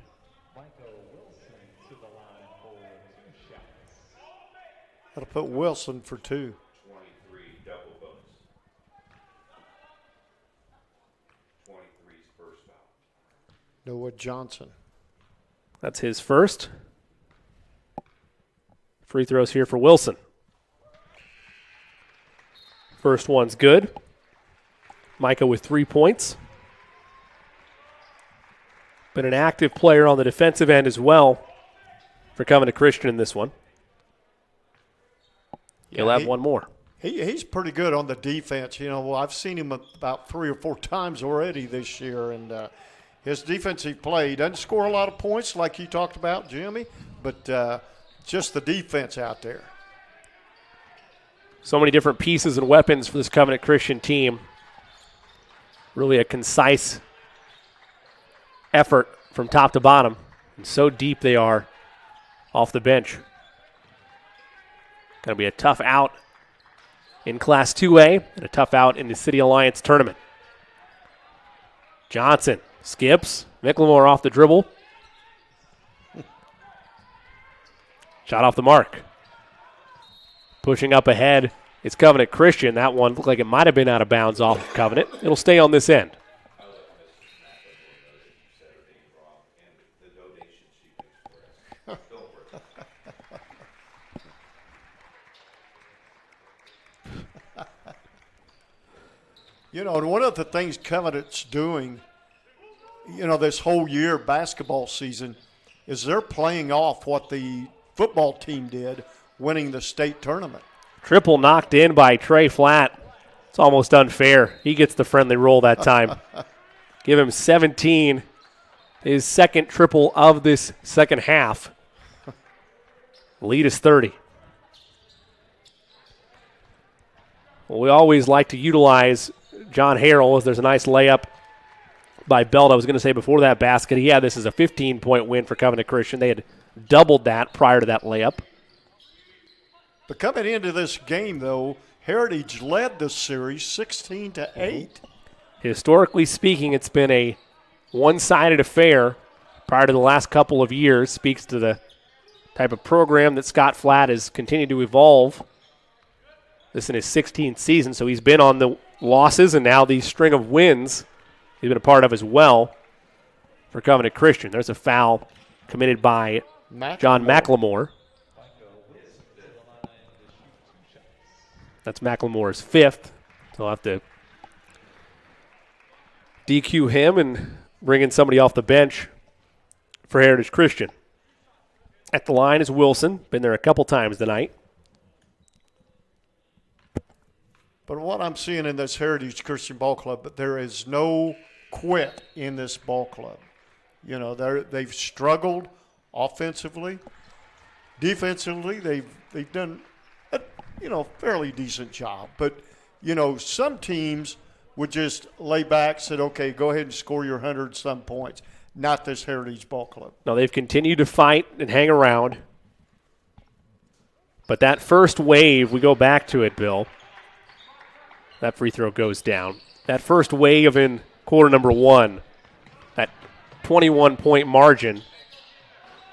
That'll put Wilson for 2. Noah Johnson. That's his first. Free throws here for Wilson. First one's good. Micah with 3 points. Been an active player on the defensive end as well for Covenant Christian in this one. He'll have one more. He's pretty good on the defense. You know, well, I've seen him about 3 or 4 times already this year, and his defensive play, he doesn't score a lot of points like you talked about, Jimmy, but just the defense out there. So many different pieces and weapons for this Covenant Christian team. Really a concise effort from top to bottom, and so deep they are off the bench. Going to be a tough out in Class 2A and a tough out in the City Alliance tournament. Johnson skips. McLemore off the dribble. Shot off the mark. Pushing up ahead, it's Covenant Christian. That one looked like it might have been out of bounds off of Covenant. It'll stay on this end. You know, and one of the things Covenant's doing, you know, this whole year basketball season is they're playing off what the football team did, winning the state tournament. Triple knocked in by Trey Flatt. It's almost unfair. He gets the friendly roll that time. Give him 17, his second triple of this second half. Lead is 30. Well, we always like to utilize John Harrell as there's a nice layup by Belt. I was going to say before that basket, he had this as a 15-point win for Covenant Christian. They had doubled that prior to that layup. But coming into this game, though, Heritage led the series 16-8. Historically speaking, it's been a one-sided affair prior to the last couple of years. Speaks to the type of program that Scott Flatt has continued to evolve. This in his 16th season, so he's been on the losses and now the string of wins he's been a part of as well for Covenant Christian. There's a foul committed by John McLemore. That's McLemore's 5th. So I'll have to DQ him and bring in somebody off the bench for Heritage Christian. At the line is Wilson. Been there a couple times tonight. But what I'm seeing in this Heritage Christian Ball Club, there is no quit in this ball club. You know, they've struggled offensively. Defensively, they've done a fairly decent job. But, you know, some teams would just lay back, said, okay, go ahead and score your 100-some points. Not this Heritage Ball Club. No, they've continued to fight and hang around. But that first wave, we go back to it, Bill. That free throw goes down. That first wave in quarter number 1, that 21-point margin,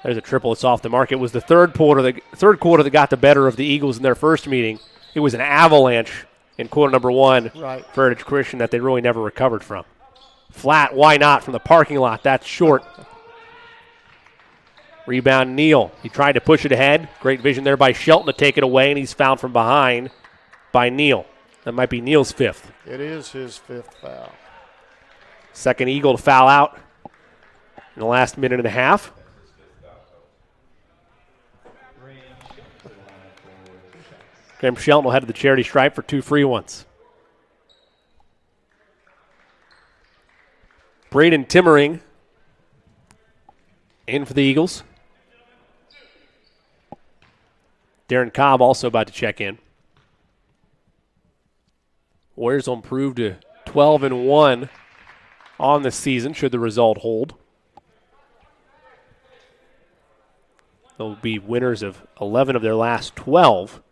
there's a triple. It's off the mark. It was the third quarter that got the better of the Eagles in their first meeting. It was an avalanche in quarter number 1 for Heritage Christian that they really never recovered from. Flat, why not, from the parking lot. That's short. Rebound, Neal. He tried to push it ahead. Great vision there by Shelton to take it away, and he's fouled from behind by Neal. That might be Neal's 5th. It is his 5th foul. Second Eagle to foul out in the last minute and a half. Graham Shelton will head to the charity stripe for 2 free ones. Braden Timmering in for the Eagles. Darren Cobb also about to check in. Warriors will improve to 12-1 on the season should the result hold. They'll be winners of 11 of their last 12.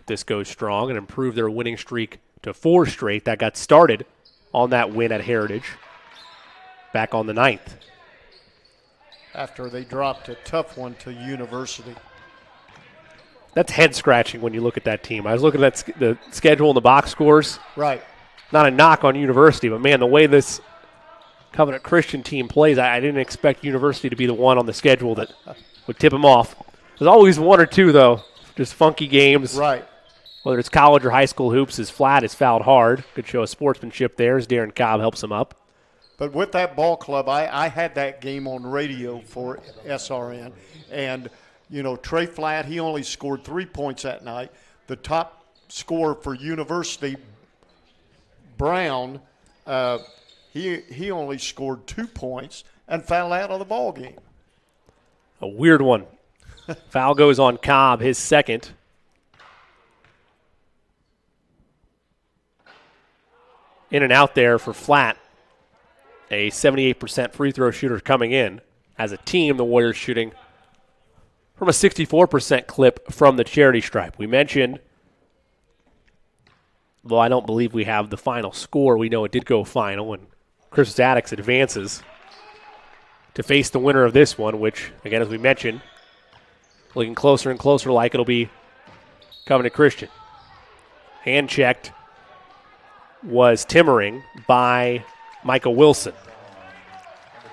This goes strong and improve their winning streak to 4 straight. That got started on that win at Heritage back on the 9th. After they dropped a tough one to University. That's head-scratching when you look at that team. I was looking at the schedule and the box scores. Right. Not a knock on University, but, man, the way this Covenant Christian team plays, I didn't expect University to be the one on the schedule that would tip them off. There's always one or two, though, just funky games. Right. Whether it's college or high school hoops, is Flat is fouled hard. Good show of sportsmanship there as Darren Cobb helps him up. But with that ball club, I had that game on radio for SRN. And, you know, Trey Flat, he only scored 3 points that night. The top scorer for University, Brown, he only scored 2 points and fouled out of the ball game. A weird one. Foul goes on Cobb, his second. In and out there for Flat. A 78% free throw shooter coming in. As a team, the Warriors shooting from a 64% clip from the charity stripe. We mentioned, though I don't believe we have the final score, we know it did go final, and Chris Zadix advances to face the winner of this one, which, again, as we mentioned, looking closer and closer like it'll be Covenant Christian. Hand checked was Timmering by Micah Wilson.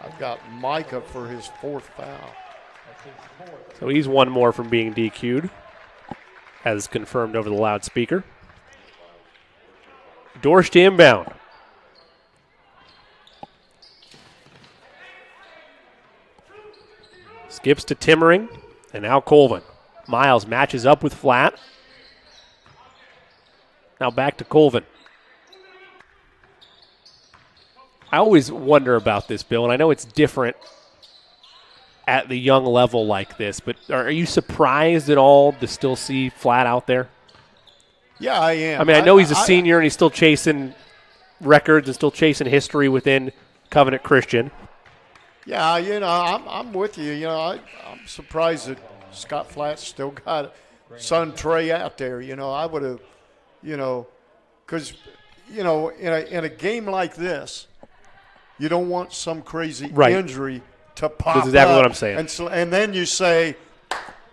I've got Micah for his 4th foul. So he's one more from being DQ'd, as confirmed over the loudspeaker. Dorsch to inbound. Skips to Timmering, and now Colvin. Miles matches up with Flat. Now back to Colvin. I always wonder about this, Bill, and I know it's different at the young level like this, but are you surprised at all to still see Flat out there? Yeah, I am. I mean, I know he's a senior and he's still chasing records and still chasing history within Covenant Christian. Yeah, you know, I'm with you. You know, I'm surprised that Scott Flat still got son Trey out there. You know, I would have, you know, because, you know, in a game like this, you don't want some crazy injury to pop up. That's exactly what I'm saying. And then you say,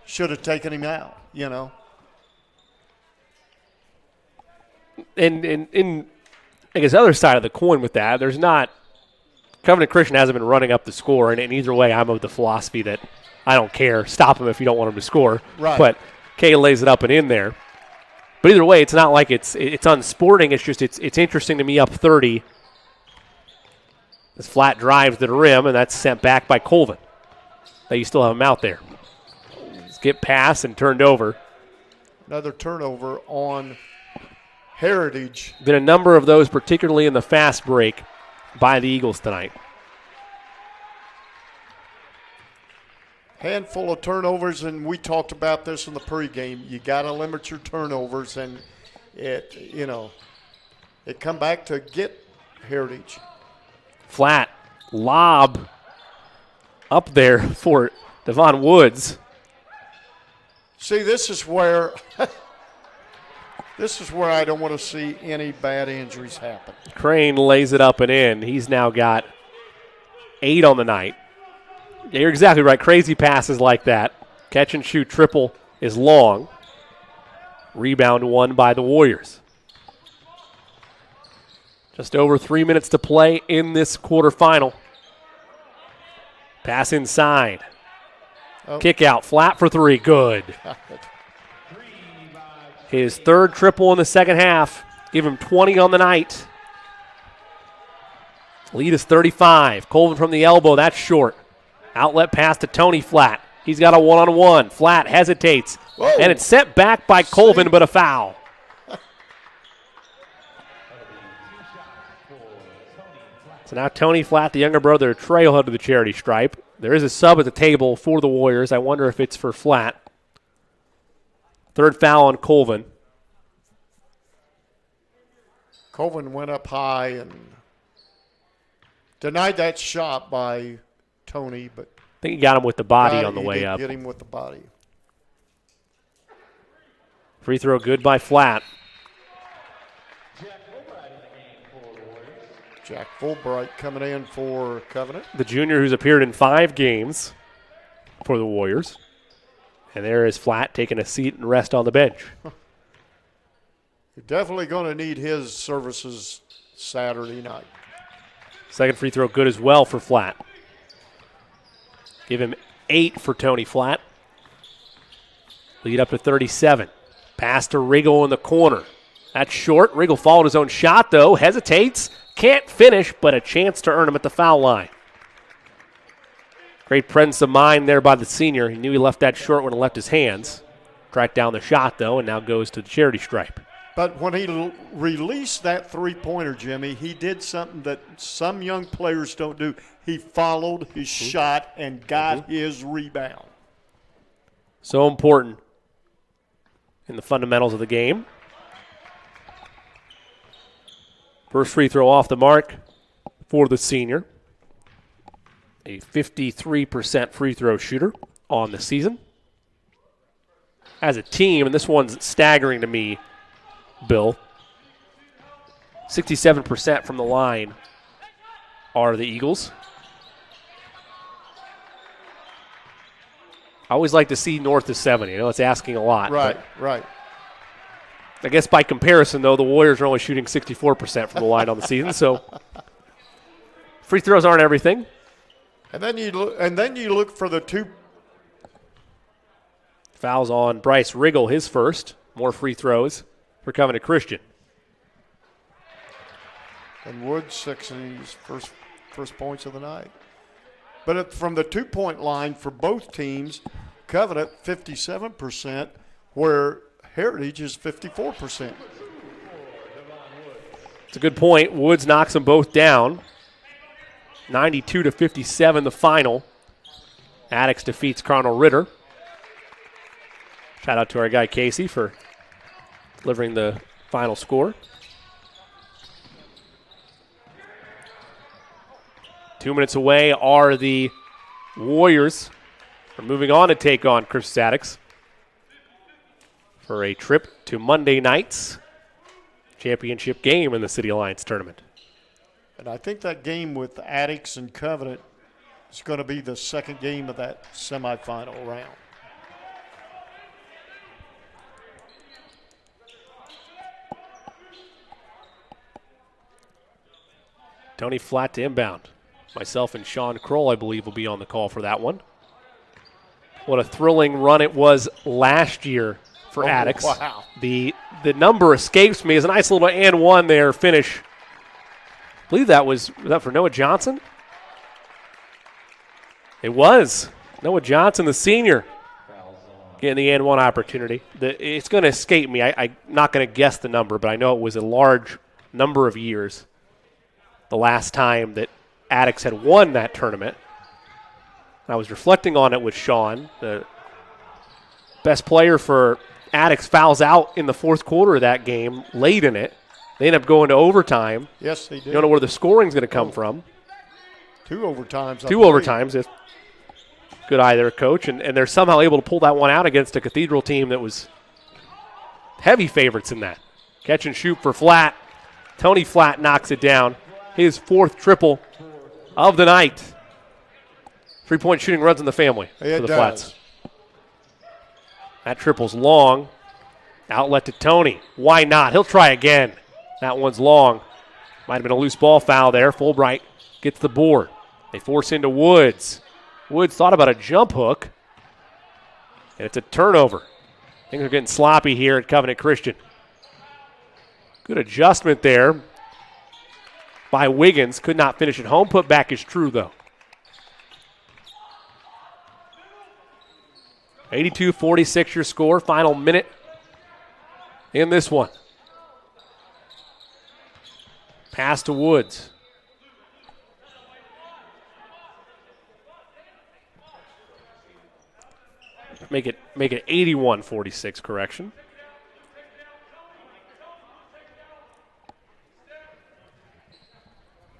should have taken him out, you know. And I guess the other side of the coin with that, there's not – Covenant Christian hasn't been running up the score, and either way I'm of the philosophy that I don't care. Stop him if you don't want him to score. Right. But Kay lays it up and in there. But either way, it's not like it's unsporting. It's just it's interesting to me up 30. This Flat drives to the rim, and that's sent back by Colvin. Now you still have him out there. Skip pass and turned over. Another turnover on Heritage. Been a number of those, particularly in the fast break, by the Eagles tonight. Handful of turnovers, and we talked about this in the pregame. You got to limit your turnovers, and it come back to get Heritage. Flat lob up there for Devon Woods. See, this is where I don't want to see any bad injuries happen. Crane lays it up and in. He's now got 8 on the night. Yeah, you're exactly right. Crazy passes like that. Catch and shoot triple is long. Rebound won by the Warriors. Just over 3 minutes to play in this quarterfinal. Pass inside. Kick out. Flat for 3. Good. His 3rd triple in the second half. Give him 20 on the night. Lead is 35. Colvin from the elbow. That's short. Outlet pass to Tony Flat. He's got a one-on-one. Flat hesitates. Whoa. And it's sent back by Colvin, but a foul. So now Tony Flat, the younger brother, trailhead to the charity stripe. There is a sub at the table for the Warriors. I wonder if it's for Flat. 3rd foul on Colvin. Colvin went up high and denied that shot by Tony, but think he got him with the body on the way up. Get him with the body. Free throw good by Flat. Jack Fulbright coming in for Covenant. The junior who's appeared in 5 games for the Warriors. And there is Flat taking a seat and rest on the bench. You're definitely going to need his services Saturday night. Second free throw good as well for Flat. Give him 8 for Tony Flat. Lead up to 37. Pass to Riggle in the corner. That's short. Riggle followed his own shot, though. Hesitates. Can't finish, but a chance to earn him at the foul line. Great presence of mind there by the senior. He knew he left that short when it left his hands. Tracked down the shot, though, and now goes to the charity stripe. But when he released that three-pointer, Jimmy, he did something that some young players don't do. He followed his shot and got his rebound. So important in the fundamentals of the game. First free throw off the mark for the senior. A 53% free throw shooter on the season. As a team, and this one's staggering to me, Bill, 67% from the line are the Eagles. I always like to see north of 70. I know it's asking a lot. Right. I guess by comparison, though, the Warriors are only shooting 64% from the line on the season, so free throws aren't everything. And then you look for the 2 fouls on Bryce Riggle, his first. More free throws for Covenant Christian. And Woods 6 in his first points of the night. But from the 2-point line for both teams, Covenant 57%, where Heritage is 54%. It's a good point. Woods knocks them both down. 92-57 the final. Addicts defeats Cardinal Ritter. Shout out to our guy Casey for delivering the final score. 2 minutes away are the Warriors. We're moving on to take on Christmas Addicts for a trip to Monday night's championship game in the City Alliance tournament. And I think that game with Addicts and Covenant is going to be the second game of that semifinal round. Tony Flat to inbound. Myself and Sean Kroll, I believe, will be on the call for that one. What a thrilling run it was last year for Addicts. Wow. The number escapes me. It's a nice little and one there finish. I believe that was that for Noah Johnson? It was. Noah Johnson, the senior, getting the and one opportunity. It's going to escape me. I'm not going to guess the number, but I know it was a large number of years the last time that Addicts had won that tournament. I was reflecting on it with Sean. The best player for Addicts fouls out in the fourth quarter of that game, late in it. They end up going to overtime. Yes, they did. You don't know where the scoring's going to come from. 2 overtimes. 2 overtimes. It's good eye there, Coach. And they're somehow able to pull that one out against a Cathedral team that was heavy favorites in that. Catch and shoot for Flat. Tony Flat knocks it down. His 4th triple of the night. 3-point shooting runs in the family for the Flats. That triple's long. Outlet to Tony. Why not? He'll try again. That one's long. Might have been a loose ball foul there. Fulbright gets the board. They force into Woods. Woods thought about a jump hook. And it's a turnover. Things are getting sloppy here at Covenant Christian. Good adjustment there by Wiggins. Could not finish it home. Put back is true, though. 82-46 your score. Final minute in this one. Pass to Woods. Make it 81-46, correction.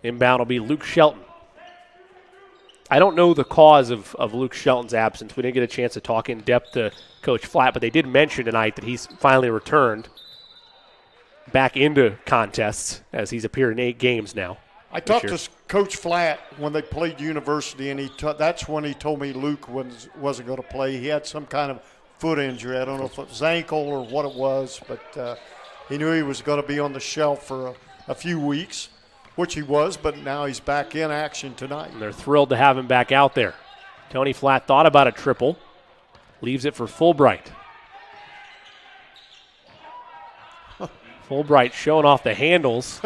Inbound will be Luke Shelton. I don't know the cause of Luke Shelton's absence. We didn't get a chance to talk in depth to Coach Flatt, but they did mention tonight that he's finally returned back into contests as he's appeared in 8 games now. I talked to Coach Flatt when they played University, and that's when he told me Luke wasn't going to play. He had some kind of foot injury. I don't know if it was ankle or what it was, but he knew he was going to be on the shelf for a few weeks, which he was, but now he's back in action tonight. And they're thrilled to have him back out there. Tony Flatt thought about a triple, leaves it for Fulbright. Fulbright showing off the handles.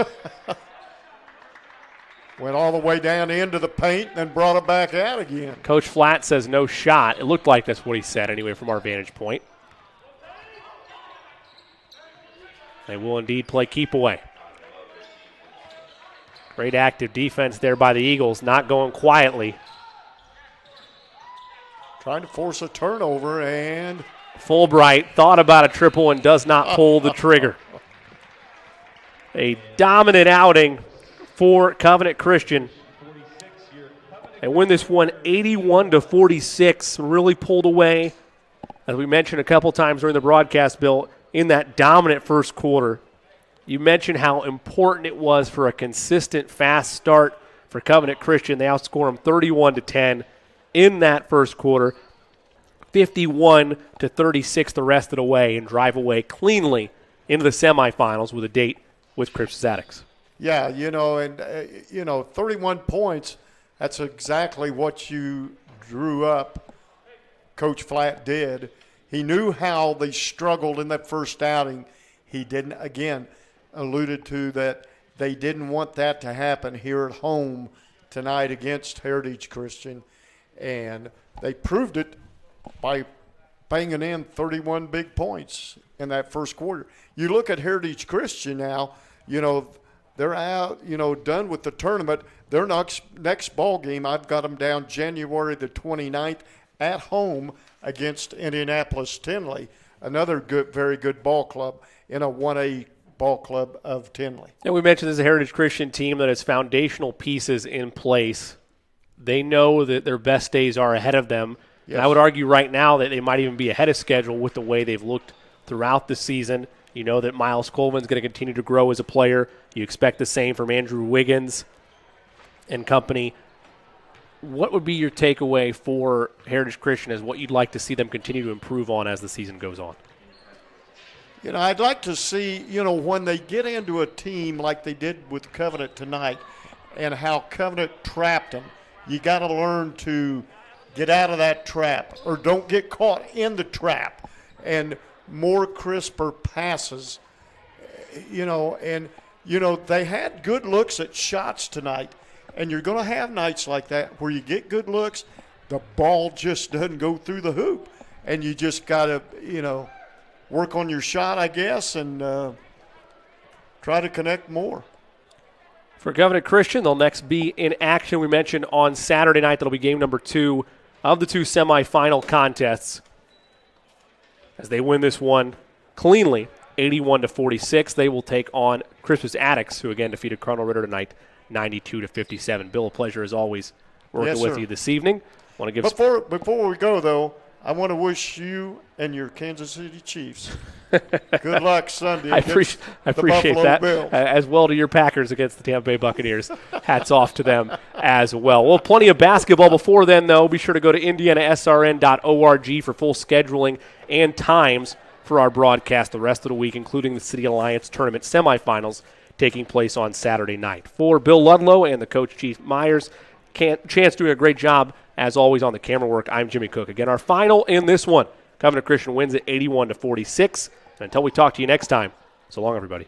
Went all the way down into the paint, then brought it back out again. Coach Flatt says no shot. It looked like that's what he said anyway from our vantage point. They will indeed play keep away. Great active defense there by the Eagles, not going quietly. Trying to force a turnover, and Fulbright thought about a triple and does not pull the trigger. A dominant outing for Covenant Christian. They win this one 81-46, really pulled away, as we mentioned a couple times during the broadcast, Bill, in that dominant first quarter. You mentioned how important it was for a consistent, fast start for Covenant Christian. They outscore them 31-10 in that first quarter, 51-36 the rest of the way, and drive away cleanly into the semifinals with a date with Crips Attucks. Yeah, 31 points, that's exactly what you drew up. Coach Flatt did. He knew how they struggled in that first outing. He didn't, again, alluded to that they didn't want that to happen here at home tonight against Heritage Christian. And they proved it by banging in 31 big points in that first quarter. You look at Heritage Christian now, they're out, done with the tournament. Their next ball game, I've got them down January the 29th at home against Indianapolis Tinley, another very good ball club in a 1A ball club of Tinley. And we mentioned this is a Heritage Christian team that has foundational pieces in place. They know that their best days are ahead of them. Yes. And I would argue right now that they might even be ahead of schedule with the way they've looked throughout the season. You know that Miles Colvin's going to continue to grow as a player. You expect the same from Andrew Wiggins and company. What would be your takeaway for Heritage Christian as what you'd like to see them continue to improve on as the season goes on? I'd like to see, when they get into a team like they did with Covenant tonight and how Covenant trapped them, you got to learn to get out of that trap or don't get caught in the trap. And more crisper passes, and they had good looks at shots tonight, and you're going to have nights like that where you get good looks, the ball just doesn't go through the hoop, and you just got to, work on your shot, I guess, and try to connect more. For Covenant Christian, they'll next be in action. We mentioned on Saturday night that'll be game number 2 of the 2 semifinal contests. As they win this one cleanly, 81-46, they will take on Crips Attucks, who again defeated Cardinal Ritter tonight, 92-57. Bill, a pleasure as always working with you this evening. Want to give before we go though, I want to wish you and your Kansas City Chiefs good luck Sunday. I appreciate that, as well to your Packers against the Tampa Bay Buccaneers. Hats off to them as well. Well, plenty of basketball before then, though. Be sure to go to indianasrn.org for full scheduling and times for our broadcast the rest of the week, including the City Alliance Tournament semifinals taking place on Saturday night. For Bill Ludlow and the coach, Chief Myers, Chance doing a great job, as always, on the camera work. I'm Jimmy Cook. Again, our final in this one, Covenant Christian wins at 81-46. And until we talk to you next time, so long, everybody.